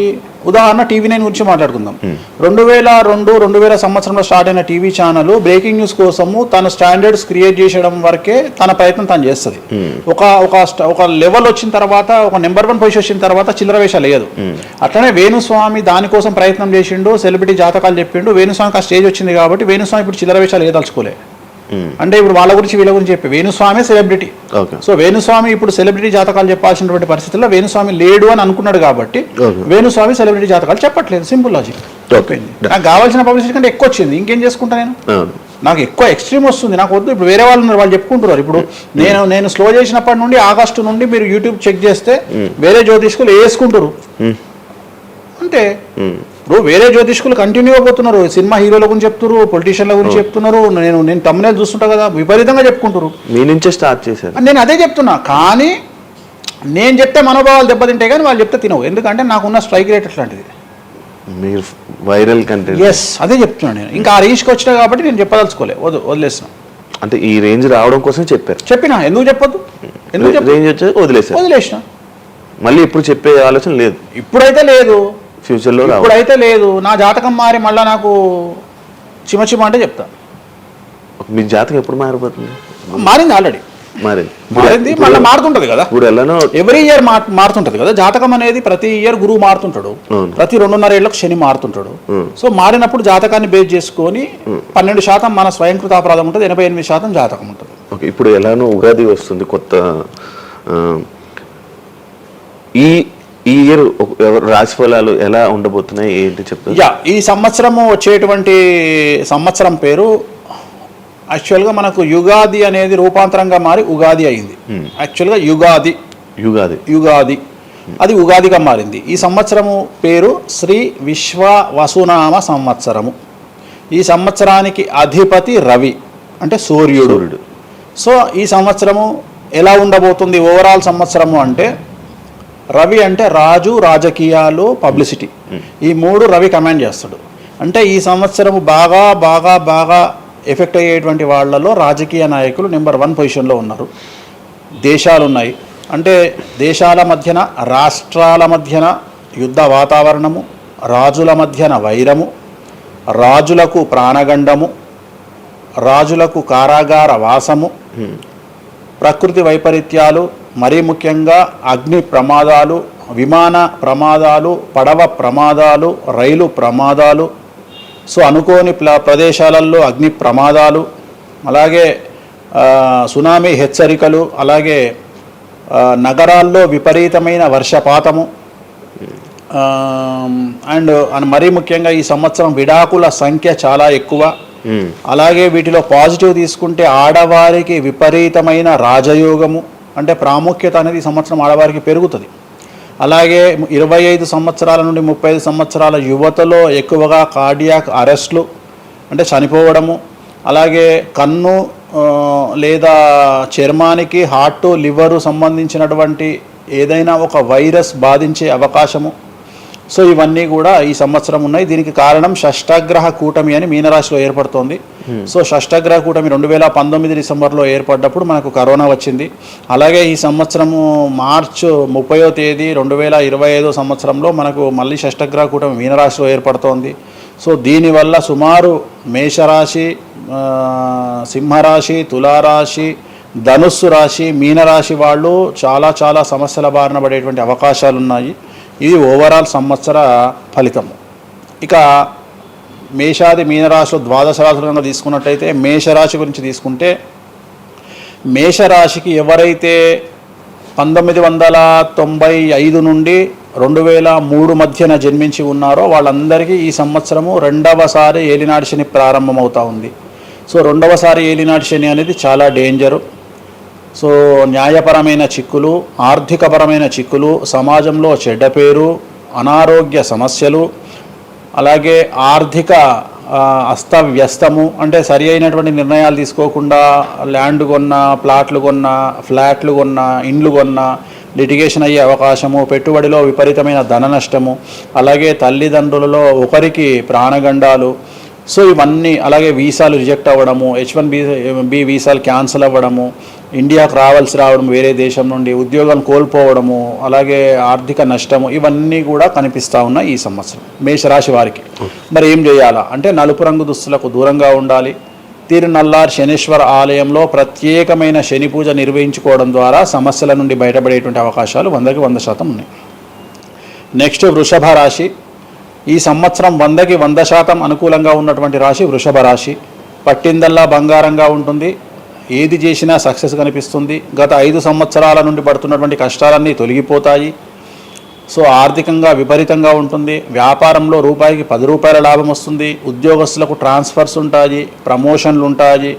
ఉదాహరణ TV9 గురించి మాట్లాడుకుందాం. 2002-2000 సంవత్సరంలో స్టార్ట్ అయిన టీవీ ఛానల్ బ్రేకింగ్ న్యూస్ కోసము తన స్టాండర్డ్స్ క్రియేట్ చేయడం వరకే తన ప్రయత్నం తను చేస్తుంది. ఒక లెవెల్ వచ్చిన తర్వాత, ఒక నెంబర్ 1 పొజిషన్ వచ్చిన తర్వాత చిల్లర వేషాలు లేదు. అట్లనే వేణుస్వామి దానికోసం ప్రయత్నం చేసిండు, సెలబ్రిటీ జాతకాలు చెప్పిండు. వేణుస్వామికి ఆ స్టేజ్ వచ్చింది కాబట్టి వేణుస్వామి ఇప్పుడు చిల్లర వేషాలు ఏదలుచుకోలే. అంటే ఇప్పుడు వాళ్ళ గురించి వీళ్ళ గురించి చెప్పి వేణుస్వామి సెలబ్రిటీ. సో వేణుస్వామి ఇప్పుడు సెలబ్రిటీ జాతకాలు చెప్పాల్సినటువంటి పరిస్థితుల్లో వేణుస్వామి లేడు అని అనుకున్నాడు కాబట్టి వేణుస్వామి సెలబ్రిటీ జాతకాలు చెప్పట్లేదు. Simple logic. నాకు కావాల్సిన పబ్లిసిటీ కంటే ఎక్కువ వచ్చింది, ఇంకేం చేసుకుంటా నేను? నాకు ఎక్కువ ఎక్స్ట్రీమ్ వస్తుంది, నాకు వద్దు. ఇప్పుడు వేరే వాళ్ళు ఉన్నారు, వాళ్ళు చెప్పుకుంటున్నారు. ఇప్పుడు నేను స్లో చేసినప్పటి నుండి ఆగస్టు నుండి మీరు యూట్యూబ్ చెక్ చేస్తే వేరే జ్యోతిష్కులు వేసుకుంటారు అంటే. ఇప్పుడు వేరే జ్యోతిష్కులు కంటిన్యూ అయిపోతున్నారు, సినిమా హీరోల గురించి చెప్తున్నారు, పొలిటీషియన్ల గురించి చెప్తున్నారు. నేను తమ్మునేలు చూస్తుంటా కదా, విపరీతంగా చెప్పుకుంటారు. మీ నుంచే స్టార్ట్ చేశారు. నేను అదే చెప్తున్నా. కానీ నేను చెప్తే మనోభావాలు దెబ్బతింటే కానీ వాళ్ళు చెప్తే తినవు. ఎందుకంటే నాకున్న స్ట్రైక్ రేట్ అట్లాంటిది. మీరు వైరల్ కంటెంట్. ఎస్, అదే చెప్తున్నాను నేను. ఇంకా ఆ రీచ్కి వచ్చినా కాబట్టి నేను చెప్పదలుచుకోలే, వదిలేసిన. అంటే ఈ రేంజ్ రావడం కోసం చెప్పినా. ఎందుకు చెప్పొద్దు? రేంజ్ వచ్చి వదిలేసిన. మళ్ళీ ఇప్పుడు చెప్పే ఆలోచన లేదు. ఇప్పుడైతే లేదు, ఫ్యూచర్లో ఇప్పుడైతే లేదు. నా జాతకం మారి మళ్ళీ నాకు చిమ అంటే చెప్తా. మీ జాతకం ఎప్పుడు మారిపోతుంది? మారింది, ఆల్రెడీ మారింది, మళ్ళీ మారుతుంటది కదా. ఎవ్రీ ఇయర్ మారుతుంటది కదా జాతకం అనేది. ప్రతి ఇయర్ గురువు మారుతుంటాడు, ప్రతి 2.5 ఏళ్లకు శని మారుతుంటాడు. సో మారినప్పుడు జాతకాన్ని బేస్ చేసుకొని 12% మన స్వయంకృత అపరాధం ఉంటుంది, 88% జాతకం ఉంటుంది. ఓకే, ఇప్పుడు ఎలానో ఉగాది వస్తుంది, కొత్త ఈ ఇయర్ రాశి ఫలాలు ఎలా ఉండబోతున్నాయి ఏంటి చెప్తారు? ఈ సంవత్సరము వచ్చేటువంటి సంవత్సరం పేరు యాక్చువల్గా మనకు యుగాది అనేది రూపాంతరంగా మారి ఉగాది అయింది. యాక్చువల్గా యుగాది యుగాది అది ఉగాదిగా మారింది. ఈ సంవత్సరము పేరు శ్రీ విశ్వ వసునామ సంవత్సరము. ఈ సంవత్సరానికి అధిపతి రవి అంటే సూర్యుడు. సో ఈ సంవత్సరము ఎలా ఉండబోతుంది ఓవరాల్ సంవత్సరము అంటే, రవి అంటే రాజు, రాజకీయాలు, పబ్లిసిటీ, ఈ మూడు రవి కమాండ్ చేస్తాడు. అంటే ఈ సంవత్సరము బాగా బాగా బాగా ఎఫెక్ట్ అయ్యేటువంటి వాళ్ళలో రాజకీయ నాయకులు నెంబర్ 1 పొజిషన్లో ఉన్నారు. దేశాలు ఉన్నాయి, అంటే దేశాల మధ్యన, రాష్ట్రాల మధ్యన యుద్ధ వాతావరణము, రాజుల మధ్యన వైరము, రాజులకు ప్రాణగండము, రాజులకు కారాగార వాసము, ప్రకృతి వైపరీత్యాలు, మరీ ముఖ్యంగా అగ్ని ప్రమాదాలు, విమాన ప్రమాదాలు, పడవ ప్రమాదాలు, రైలు ప్రమాదాలు, సో అనుకోని ప్రదేశాలలో అగ్ని ప్రమాదాలు, అలాగే సునామీ హెచ్చరికలు, అలాగే నగరాల్లో విపరీతమైన వర్షపాతము, అండ్ మరీ ముఖ్యంగా ఈ సంవత్సరం విడాకుల సంఖ్య చాలా ఎక్కువ. అలాగే వీటిలో పాజిటివ్ తీసుకుంటే ఆడవారికి విపరీతమైన రాజయోగము, అంటే ప్రాముఖ్యత అనేది ఈ సంవత్సరం ఆడవారికి పెరుగుతుంది. అలాగే 25 సంవత్సరాల నుండి 35 సంవత్సరాల యువతలో ఎక్కువగా కార్డియాక్ అరెస్ట్లు అంటే చనిపోవడము, అలాగే కన్ను లేదా చర్మానికి హార్ట్, లివరు సంబంధించినటువంటి ఏదైనా ఒక వైరస్ బాధించే అవకాశము. సో ఇవన్నీ కూడా ఈ సంవత్సరం ఉన్నాయి. దీనికి కారణం షష్ఠగ్రహ కూటమి అని మీనరాశిలో ఏర్పడుతోంది. సో షష్ఠగ్రహ కూటమి 2019 డిసెంబర్లో ఏర్పడ్డప్పుడు మనకు కరోనా వచ్చింది. అలాగే ఈ సంవత్సరము మార్చ్ 30వ తేదీ 2025 సంవత్సరంలో మనకు మళ్ళీ షష్ఠగ్రహ కూటమి మీనరాశిలో ఏర్పడుతోంది. సో దీనివల్ల సుమారు మేషరాశి, సింహరాశి, తులారాశి, ధనుస్సు రాశి, మీనరాశి వాళ్ళు చాలా చాలా సమస్యల బారిన పడేటువంటి అవకాశాలు ఉన్నాయి. ఇది ఓవరాల్ సంవత్సర ఫలితము. ఇక మేషాది మీనరాశిలో ద్వాదశ రాశులుగా తీసుకున్నట్టయితే మేషరాశి గురించి తీసుకుంటే, మేషరాశికి ఎవరైతే 1995 నుండి 2003 మధ్యన జన్మించి ఉన్నారో వాళ్ళందరికీ ఈ సంవత్సరము 2వసారి ఏలినాటి శని ప్రారంభమవుతూ ఉంది. సో 2వసారి ఏలినాటి శని అనేది చాలా డేంజరు. సో న్యాయపరమైన చిక్కులు, ఆర్థికపరమైన చిక్కులు, సమాజంలో చెడ్డ పేరు, అనారోగ్య సమస్యలు, అలాగే ఆర్థిక అస్తవ్యస్తము, అంటే సరి అయినటువంటి నిర్ణయాలు తీసుకోకుండా ల్యాండ్ కొన్నా, ప్లాట్లు కొన్నా, ఫ్లాట్లు కొన్నా, ఇండ్లు కొన్నా లిటిగేషన్ అయ్యే అవకాశము, పెట్టుబడిలో విపరీతమైన ధన నష్టము, అలాగే తల్లిదండ్రులలో ఒకరికి ప్రాణగండాలు. సో ఇవన్నీ, అలాగే వీసాలు రిజెక్ట్ అవ్వడము, H1B వీసాలు క్యాన్సిల్ అవ్వడము, ఇండియాకు రావడం వేరే దేశం నుండి, ఉద్యోగం కోల్పోవడము, అలాగే ఆర్థిక నష్టము, ఇవన్నీ కూడా కనిపిస్తూ ఉన్నాయి ఈ సంవత్సరం మేషరాశి వారికి. మరి ఏం చేయాలా అంటే, నలుపు రంగు దుస్తులకు దూరంగా ఉండాలి. తిరునల్లార్ శనీశ్వర ఆలయంలో ప్రత్యేకమైన శని పూజ నిర్వహించుకోవడం ద్వారా సమస్యల నుండి బయటపడేటువంటి అవకాశాలు 100కి 100% ఉన్నాయి. నెక్స్ట్ వృషభ రాశి. ఈ సంవత్సరం 100కి 100% అనుకూలంగా ఉన్నటువంటి రాశి వృషభ రాశి. పట్టిందల్లా బంగారంగా ఉంటుంది, ఏది చేసినా సక్సెస్ కనిపిస్తుంది. గత 5 సంవత్సరాల నుండి పడుతున్నటువంటి కష్టాలన్నీ తొలగిపోతాయి. సో ఆర్థికంగా విపరీతంగా ఉంటుంది. వ్యాపారంలో రూపాయికి 10 రూపాయల లాభం వస్తుంది. ఉద్యోగస్తులకు ట్రాన్స్ఫర్స్ ఉంటాయి, ప్రమోషన్లు ఉంటాయి.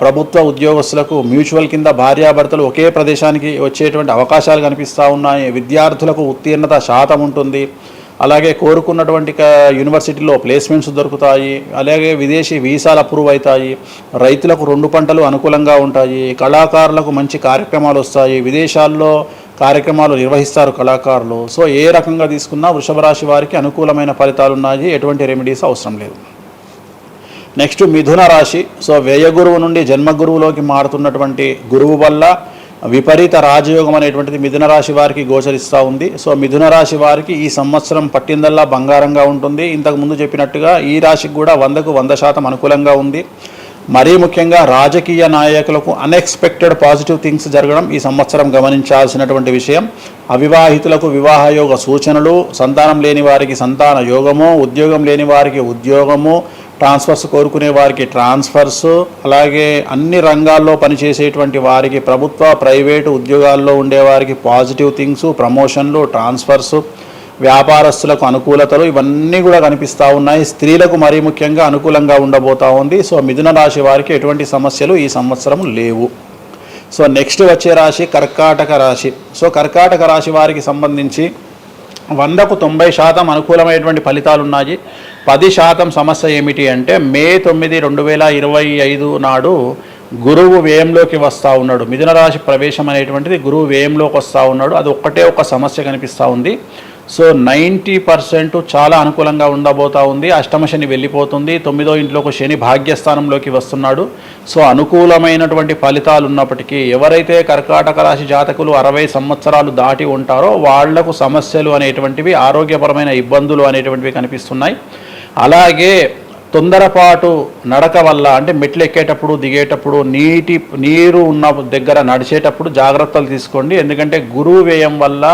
ప్రభుత్వ ఉద్యోగస్తులకు మ్యూచువల్ కింద భార్యాభర్తలు ఒకే ప్రదేశానికి వచ్చేటువంటి అవకాశాలు కనిపిస్తూ ఉన్నాయి. విద్యార్థులకు ఉత్తీర్ణత శాతం ఉంటుంది. అలాగే కోరుకున్నటువంటి యూనివర్సిటీలో ప్లేస్మెంట్స్ దొరుకుతాయి. అలాగే విదేశీ వీసాలు అప్రూవ్ అవుతాయి. రైతులకు 2 పంటలు అనుకూలంగా ఉంటాయి. కళాకారులకు మంచి కార్యక్రమాలు వస్తాయి. విదేశాల్లో కార్యక్రమాలు నిర్వహిస్తారు కళాకారులు. సో ఏ రకంగా తీసుకున్నా వృషభ రాశి వారికి అనుకూలమైన ఫలితాలు ఉన్నాయి, ఎటువంటి రెమెడీస్ అవసరం లేదు. నెక్స్ట్ మిథున రాశి. సో వ్యయగురువు నుండి జన్మగురువులోకి మారుతున్నటువంటి గురువు వల్ల విపరీత రాజయోగం అనేటువంటిది మిథున రాశి వారికి గోచరిస్తూ ఉంది. సో మిథున రాశి వారికి ఈ సంవత్సరం పట్టిందల్లా బంగారంగా ఉంటుంది. ఇంతకుముందు చెప్పినట్టుగా ఈ రాశికి కూడా 100కు 100% అనుకూలంగా ఉంది. మరీ ముఖ్యంగా రాజకీయ నాయకులకు అన్ఎక్స్పెక్టెడ్ పాజిటివ్ థింగ్స్ జరగడం ఈ సంవత్సరం గమనించాల్సినటువంటి విషయం. అవివాహితులకు వివాహయోగ సూచనలు, సంతానం లేని వారికి సంతాన యోగము, ఉద్యోగం లేని వారికి ఉద్యోగము, ట్రాన్స్ఫర్స్ కోరుకునే వారికి ట్రాన్స్ఫర్స్, అలాగే అన్ని రంగాల్లో పనిచేసేటువంటి వారికి, ప్రభుత్వ ప్రైవేటు ఉద్యోగాల్లో ఉండేవారికి పాజిటివ్ థింగ్స్, ప్రమోషన్లు, ట్రాన్స్ఫర్స్, వ్యాపారస్తులకు అనుకూలతలు ఇవన్నీ కూడా కనిపిస్తూ ఉన్నాయి. స్త్రీలకు మరీ ముఖ్యంగా అనుకూలంగా ఉండబోతూ ఉంది. సో మిథున రాశి వారికి ఎటువంటి సమస్యలు ఈ సంవత్సరం లేవు. సో నెక్స్ట్ వచ్చే రాశి కర్కాటక రాశి. సో కర్కాటక రాశి వారికి సంబంధించి 100కు 90% అనుకూలమైనటువంటి ఫలితాలు ఉన్నాయి. 10% సమస్య ఏమిటి అంటే మే 9, 2025 నాడు గురువు వ్యయంలోకి వస్తూ ఉన్నాడు. మిథున రాశి ప్రవేశం అనేటువంటిది గురువు వ్యయంలోకి వస్తూ ఉన్నాడు. అది ఒక్కటే ఒక సమస్య కనిపిస్తూ ఉంది. సో 90% చాలా అనుకూలంగా ఉండబోతూ ఉంది. అష్టమ శని వెళ్ళిపోతుంది. 9వ ఇంట్లోకి శని భాగ్యస్థానంలోకి వస్తున్నాడు. సో అనుకూలమైనటువంటి ఫలితాలు ఉన్నప్పటికీ ఎవరైతే కర్కాటక రాశి జాతకులు 60 సంవత్సరాలు దాటి ఉంటారో వాళ్లకు సమస్యలు అనేటువంటివి, ఆరోగ్యపరమైన ఇబ్బందులు అనేటువంటివి కనిపిస్తున్నాయి. అలాగే తొందరపాటు నడక వల్ల అంటే మెట్లు ఎక్కేటప్పుడు దిగేటప్పుడు నీరు ఉన్న దగ్గర నడిచేటప్పుడు జాగ్రత్తలు తీసుకోండి. ఎందుకంటే గురువు వ్యయం వల్ల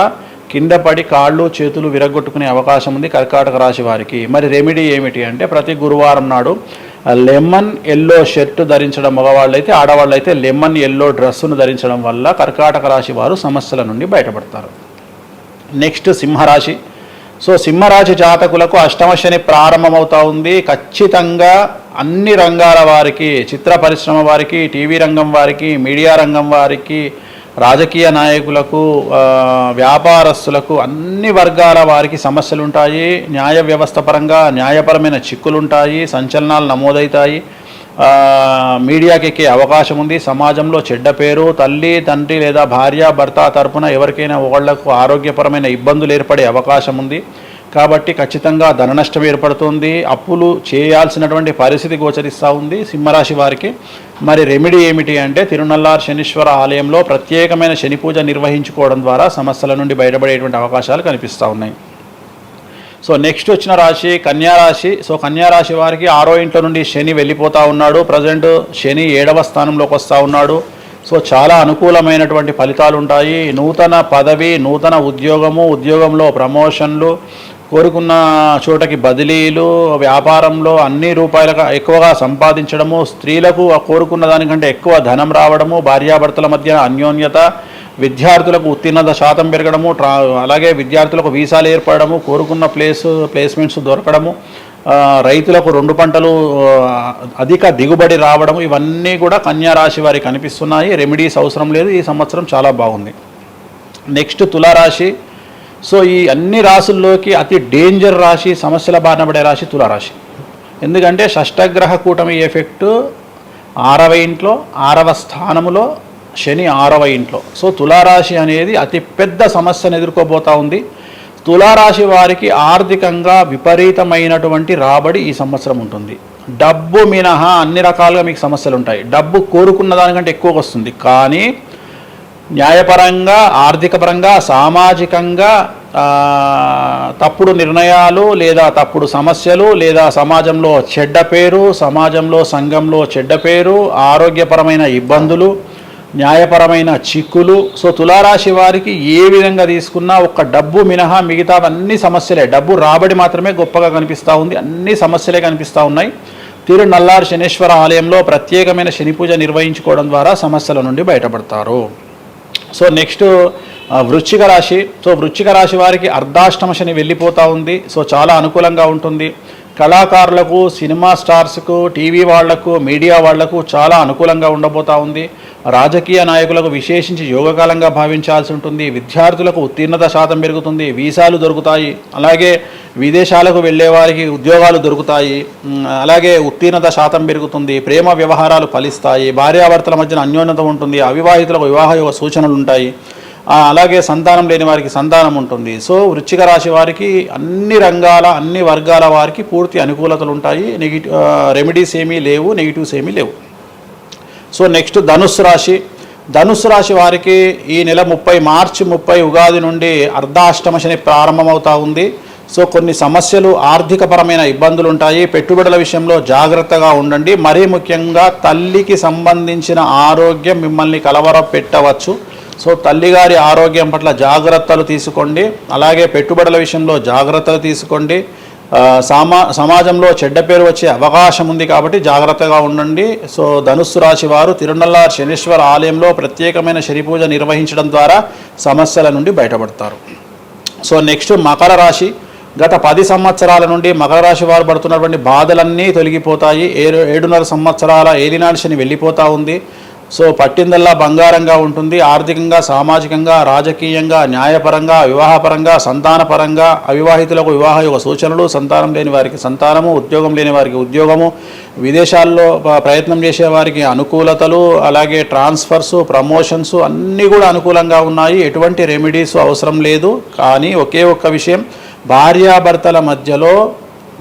కింద పడి కాళ్ళు చేతులు విరగొట్టుకునే అవకాశం ఉంది కర్కాటక రాశి వారికి. మరి రెమెడీ ఏమిటి అంటే ప్రతి గురువారం నాడు లెమన్ ఎల్లో షర్ట్ ధరించడం మగవాళ్ళైతే, ఆడవాళ్ళైతే లెమన్ ఎల్లో డ్రెస్సును ధరించడం వల్ల కర్కాటక రాశి వారు సమస్యల నుండి బయటపడతారు. నెక్స్ట్ సింహరాశి. సో సింహరాశి జాతకులకు అష్టమ శని ప్రారంభమవుతూ ఉంది. ఖచ్చితంగా అన్ని రంగాల వారికి, చిత్ర పరిశ్రమ వారికి, టీవీ రంగం వారికి, మీడియా రంగం వారికి, రాజకీయ నాయకులకు, వ్యాపారస్తులకు, అన్ని వర్గాల వారికి సమస్యలు ఉంటాయి. న్యాయ వ్యవస్థ పరంగా న్యాయపరమైన చిక్కులు ఉంటాయి, సంచలనాలు నమోదవుతాయి, మీడియాకి ఎక్కే అవకాశం ఉంది. సమాజంలో చెడ్డ పేరు, తల్లి తండ్రి లేదా భార్య భర్త తరపున ఎవరికైనా ఒకళ్లకు ఆరోగ్యపరమైన ఇబ్బందులు ఏర్పడే అవకాశం ఉంది. కాబట్టి ఖచ్చితంగా ధన నష్టం ఏర్పడుతుంది. అప్పులు చేయాల్సినటువంటి పరిస్థితి గోచరిస్తూ ఉంది సింహరాశి వారికి. మరి రెమెడీ ఏమిటి అంటే తిరునల్లార్ శనీశ్వర ఆలయంలో ప్రత్యేకమైన శని పూజ నిర్వహించుకోవడం ద్వారా సమస్యల నుండి బయటపడేటువంటి అవకాశాలు కనిపిస్తూ ఉన్నాయి. సో నెక్స్ట్ వచ్చిన రాశి కన్యారాశి. సో కన్యారాశి వారికి 6వ ఇంట్లో నుండి శని వెళ్ళిపోతూ ఉన్నాడు. ప్రజెంట్ శని 7వ స్థానంలోకి వస్తూ ఉన్నాడు. సో చాలా అనుకూలమైనటువంటి ఫలితాలు ఉంటాయి. నూతన పదవి, నూతన ఉద్యోగము, ఉద్యోగంలో ప్రమోషన్లు, కోరుకున్న చోటకి బదిలీలు, వ్యాపారంలో అన్ని రూపాయలకు ఎక్కువగా సంపాదించడము, స్త్రీలకు కోరుకున్న దానికంటే ఎక్కువ ధనం రావడము, భార్యాభర్తల మధ్య అన్యోన్యత, విద్యార్థులకు ఉత్తీర్ణత శాతం పెరగడము, అలాగే విద్యార్థులకు వీసాలు ఏర్పడము, కోరుకున్న ప్లేస్మెంట్స్ దొరకడము, రైతులకు 2 పంటలు అధిక దిగుబడి రావడము, ఇవన్నీ కూడా కన్యారాశి వారికి కనిపిస్తున్నాయి. రెమెడీస్ అవసరం లేదు. ఈ సంవత్సరం చాలా బాగుంది. నెక్స్ట్ తులారాశి. సో ఈ అన్ని రాశుల్లోకి అతి డేంజర్ రాశి, సమస్యల బారిన పడే రాశి తులారాశి. ఎందుకంటే షష్టగ్రహ కూటమి ఎఫెక్ట్ 6వ ఇంట్లో, 6వ స్థానంలో శని 6వ ఇంట్లో. సో తులారాశి అనేది అతి పెద్ద సమస్యను ఎదుర్కోబోతూ ఉంది. తులారాశి వారికి ఆర్థికంగా విపరీతమైనటువంటి రాబడి ఈ సంవత్సరం ఉంటుంది. డబ్బు మినహా అన్ని రకాలుగా మీకు సమస్యలు ఉంటాయి. డబ్బు కోరుకున్న దానికంటే ఎక్కువ వస్తుంది. కానీ న్యాయపరంగా, ఆర్థిక పరంగా, సామాజికంగా తప్పుడు నిర్ణయాలు లేదా తప్పుడు సమస్యలు లేదా సమాజంలో చెడ్డ పేరు, సమాజంలో సంఘంలో చెడ్డ పేరు, ఆరోగ్యపరమైన ఇబ్బందులు, న్యాయపరమైన చిక్కులు. సో తులారాశి వారికి ఏ విధంగా తీసుకున్నా ఒక్క డబ్బు మినహా మిగతా అన్ని సమస్యలే. డబ్బు రాబడి మాత్రమే గొప్పగా కనిపిస్తూ ఉంది. అన్ని సమస్యలే కనిపిస్తూ ఉన్నాయి. తిరునల్లార్ శనీశ్వర ఆలయంలో ప్రత్యేకమైన శని పూజ నిర్వహించుకోవడం ద్వారా సమస్యల నుండి బయటపడతారు. సో నెక్స్ట్ వృశ్చిక రాశి. సో వృశ్చిక రాశి వారికి అర్ధాష్టమ శని వెళ్ళిపోతూ ఉంది. సో చాలా అనుకూలంగా ఉంటుంది. కళాకారులకు, సినిమా స్టార్స్కు, టీవీ వాళ్లకు, మీడియా వాళ్లకు చాలా అనుకూలంగా ఉండబోతూ ఉంది. రాజకీయ నాయకులకు విశేషించి యోగకాలంగా భావించాల్సి ఉంటుంది. విద్యార్థులకు ఉత్తీర్ణత శాతం పెరుగుతుంది. వీసాలు దొరుకుతాయి. అలాగే విదేశాలకు వెళ్ళే వారికి ఉద్యోగాలు దొరుకుతాయి. అలాగే ఉత్తీర్ణత శాతం పెరుగుతుంది. ప్రేమ వ్యవహారాలు ఫలిస్తాయి. భార్యాభర్తల మధ్యన అన్యోన్యత ఉంటుంది. అవివాహితులకు వివాహ సూచనలు ఉంటాయి. అలాగే సంతానం లేని వారికి సంతానం ఉంటుంది. సో వృశ్చిక రాశి వారికి అన్ని రంగాల, అన్ని వర్గాల వారికి పూర్తి అనుకూలతలు ఉంటాయి. రెమెడీస్ ఏమీ లేవు, నెగిటివ్స్ ఏమీ లేవు. సో నెక్స్ట్ ధనుస్సు రాశి. ధనుస్సు రాశి వారికి ఈ నెల మార్చి 30 ఉగాది నుండి అర్ధాష్టమ శని ప్రారంభమవుతూ ఉంది. సో కొన్ని సమస్యలు, ఆర్థికపరమైన ఇబ్బందులు ఉంటాయి. పెట్టుబడుల విషయంలో జాగ్రత్తగా ఉండండి. మరీ ముఖ్యంగా తల్లికి సంబంధించిన ఆరోగ్యం మిమ్మల్ని కలవరపెట్టవచ్చు. సో తల్లిగారి ఆరోగ్యం పట్ల జాగ్రత్తలు తీసుకోండి. అలాగే పెట్టుబడుల విషయంలో జాగ్రత్తలు తీసుకోండి. సమాజంలో చెడ్డ పేరు వచ్చే అవకాశం ఉంది కాబట్టి జాగ్రత్తగా ఉండండి. సో ధనుస్సు రాశి వారు తిరునల్లార్ శనీశ్వర ఆలయంలో ప్రత్యేకమైన శని పూజ నిర్వహించడం ద్వారా సమస్యల నుండి బయటపడతారు. సో నెక్స్ట్ మకర రాశి. గత 10 సంవత్సరాల నుండి మకర రాశి వారు పడుతున్నటువంటి బాధలన్నీ తొలగిపోతాయి. 7.5 సంవత్సరాల ఏలినాటి శని వెళ్ళిపోతూ ఉంది. సో పట్టిందల్లా బంగారంగా ఉంటుంది. ఆర్థికంగా, సామాజికంగా, రాజకీయంగా, న్యాయపరంగా, వివాహపరంగా, సంతానపరంగా, అవివాహితులకు వివాహ యొక్క సూచనలు, సంతానం లేని వారికి సంతానము, ఉద్యోగం లేని వారికి ఉద్యోగము, విదేశాల్లో ప్రయత్నం చేసే వారికి అనుకూలతలు, అలాగే ట్రాన్స్ఫర్స్, ప్రమోషన్స్ అన్నీ కూడా అనుకూలంగా ఉన్నాయి. ఎటువంటి రెమెడీస్ అవసరం లేదు. కానీ ఒకే ఒక్క విషయం, భార్యాభర్తల మధ్యలో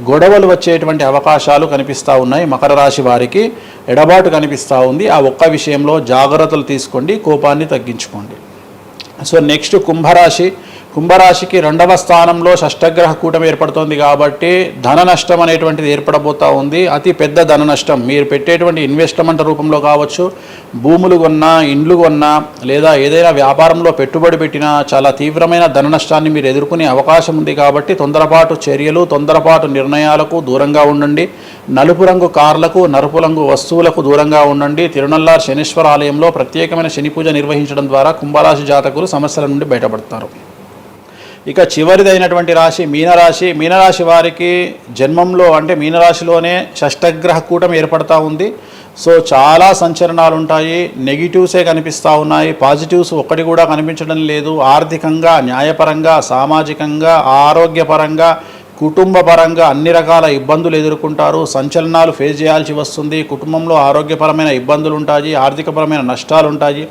గొడవలు వచ్చేటువంటి అవకాశాలు కనిపిస్తూ ఉన్నాయి. మకర రాశి వారికి ఎడబాటు కనిపిస్తూ ఉంది. ఆ ఒక్క విషయంలో జాగ్రత్తలు తీసుకోండి, కోపాన్ని తగ్గించుకోండి. సో నెక్స్ట్ కుంభరాశి. కుంభరాశికి 2వ స్థానంలో షష్టగ్రహ కూటమి ఏర్పడుతోంది కాబట్టి ధన నష్టం అనేటువంటిది ఏర్పడబోతూ ఉంది. అతి పెద్ద ధన నష్టం మీరు పెట్టేటువంటి ఇన్వెస్ట్మెంట్ రూపంలో కావచ్చు, భూములు కొన్నా, ఇండ్లు కొన్నా, లేదా ఏదైనా వ్యాపారంలో పెట్టుబడి పెట్టినా చాలా తీవ్రమైన ధన నష్టాన్ని మీరు ఎదుర్కొనే అవకాశం ఉంది. కాబట్టి తొందరపాటు చర్యలు, తొందరపాటు నిర్ణయాలకు దూరంగా ఉండండి. నలుపు రంగు కార్లకు, నలుపు రంగు వస్తువులకు దూరంగా ఉండండి. తిరునల్లార్ శనీశ్వర ఆలయంలో ప్రత్యేకమైన శని పూజ నిర్వహించడం ద్వారా కుంభరాశి జాతకులు సమస్యల నుండి బయటపడతారు. ఇక చివరిదైనటువంటి రాశి మీనరాశి. మీనరాశి వారికి జన్మంలో అంటే మీనరాశిలోనే షష్టగ్రహ కూటమి ఏర్పడతా ఉంది. సో చాలా సంచలనాలు ఉంటాయి. నెగిటివ్సే కనిపిస్తూ ఉన్నాయి, పాజిటివ్స్ ఒక్కటి కూడా కనిపించడం లేదు. ఆర్థికంగా, న్యాయపరంగా, సామాజికంగా, ఆరోగ్యపరంగా, కుటుంబ పరంగా అన్ని రకాల ఇబ్బందులు ఎదుర్కొంటారు. సంచలనాలు ఫేస్ చేయాల్సి వస్తుంది. కుటుంబంలో ఆరోగ్యపరమైన ఇబ్బందులు ఉంటాయి, ఆర్థికపరమైన నష్టాలు ఉంటాయి,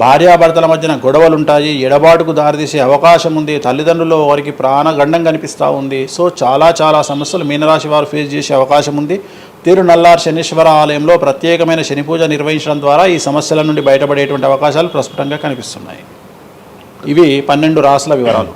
భార్యాభర్తల మధ్యన గొడవలు ఉంటాయి, ఎడబాటుకు దారితీసే అవకాశం ఉంది. తల్లిదండ్రుల్లో వారికి ప్రాణగండం కనిపిస్తూ ఉంది. సో చాలా సమస్యలు మీనరాశి వారు ఫేస్ చేసే అవకాశం ఉంది. తిరునల్లార్ శనీశ్వర ఆలయంలో ప్రత్యేకమైన శని పూజ నిర్వహించడం ద్వారా ఈ సమస్యల నుండి బయటపడేటువంటి అవకాశాలు ప్రస్ఫుటంగా కనిపిస్తున్నాయి. ఇవి 12 రాశుల వివరాలు.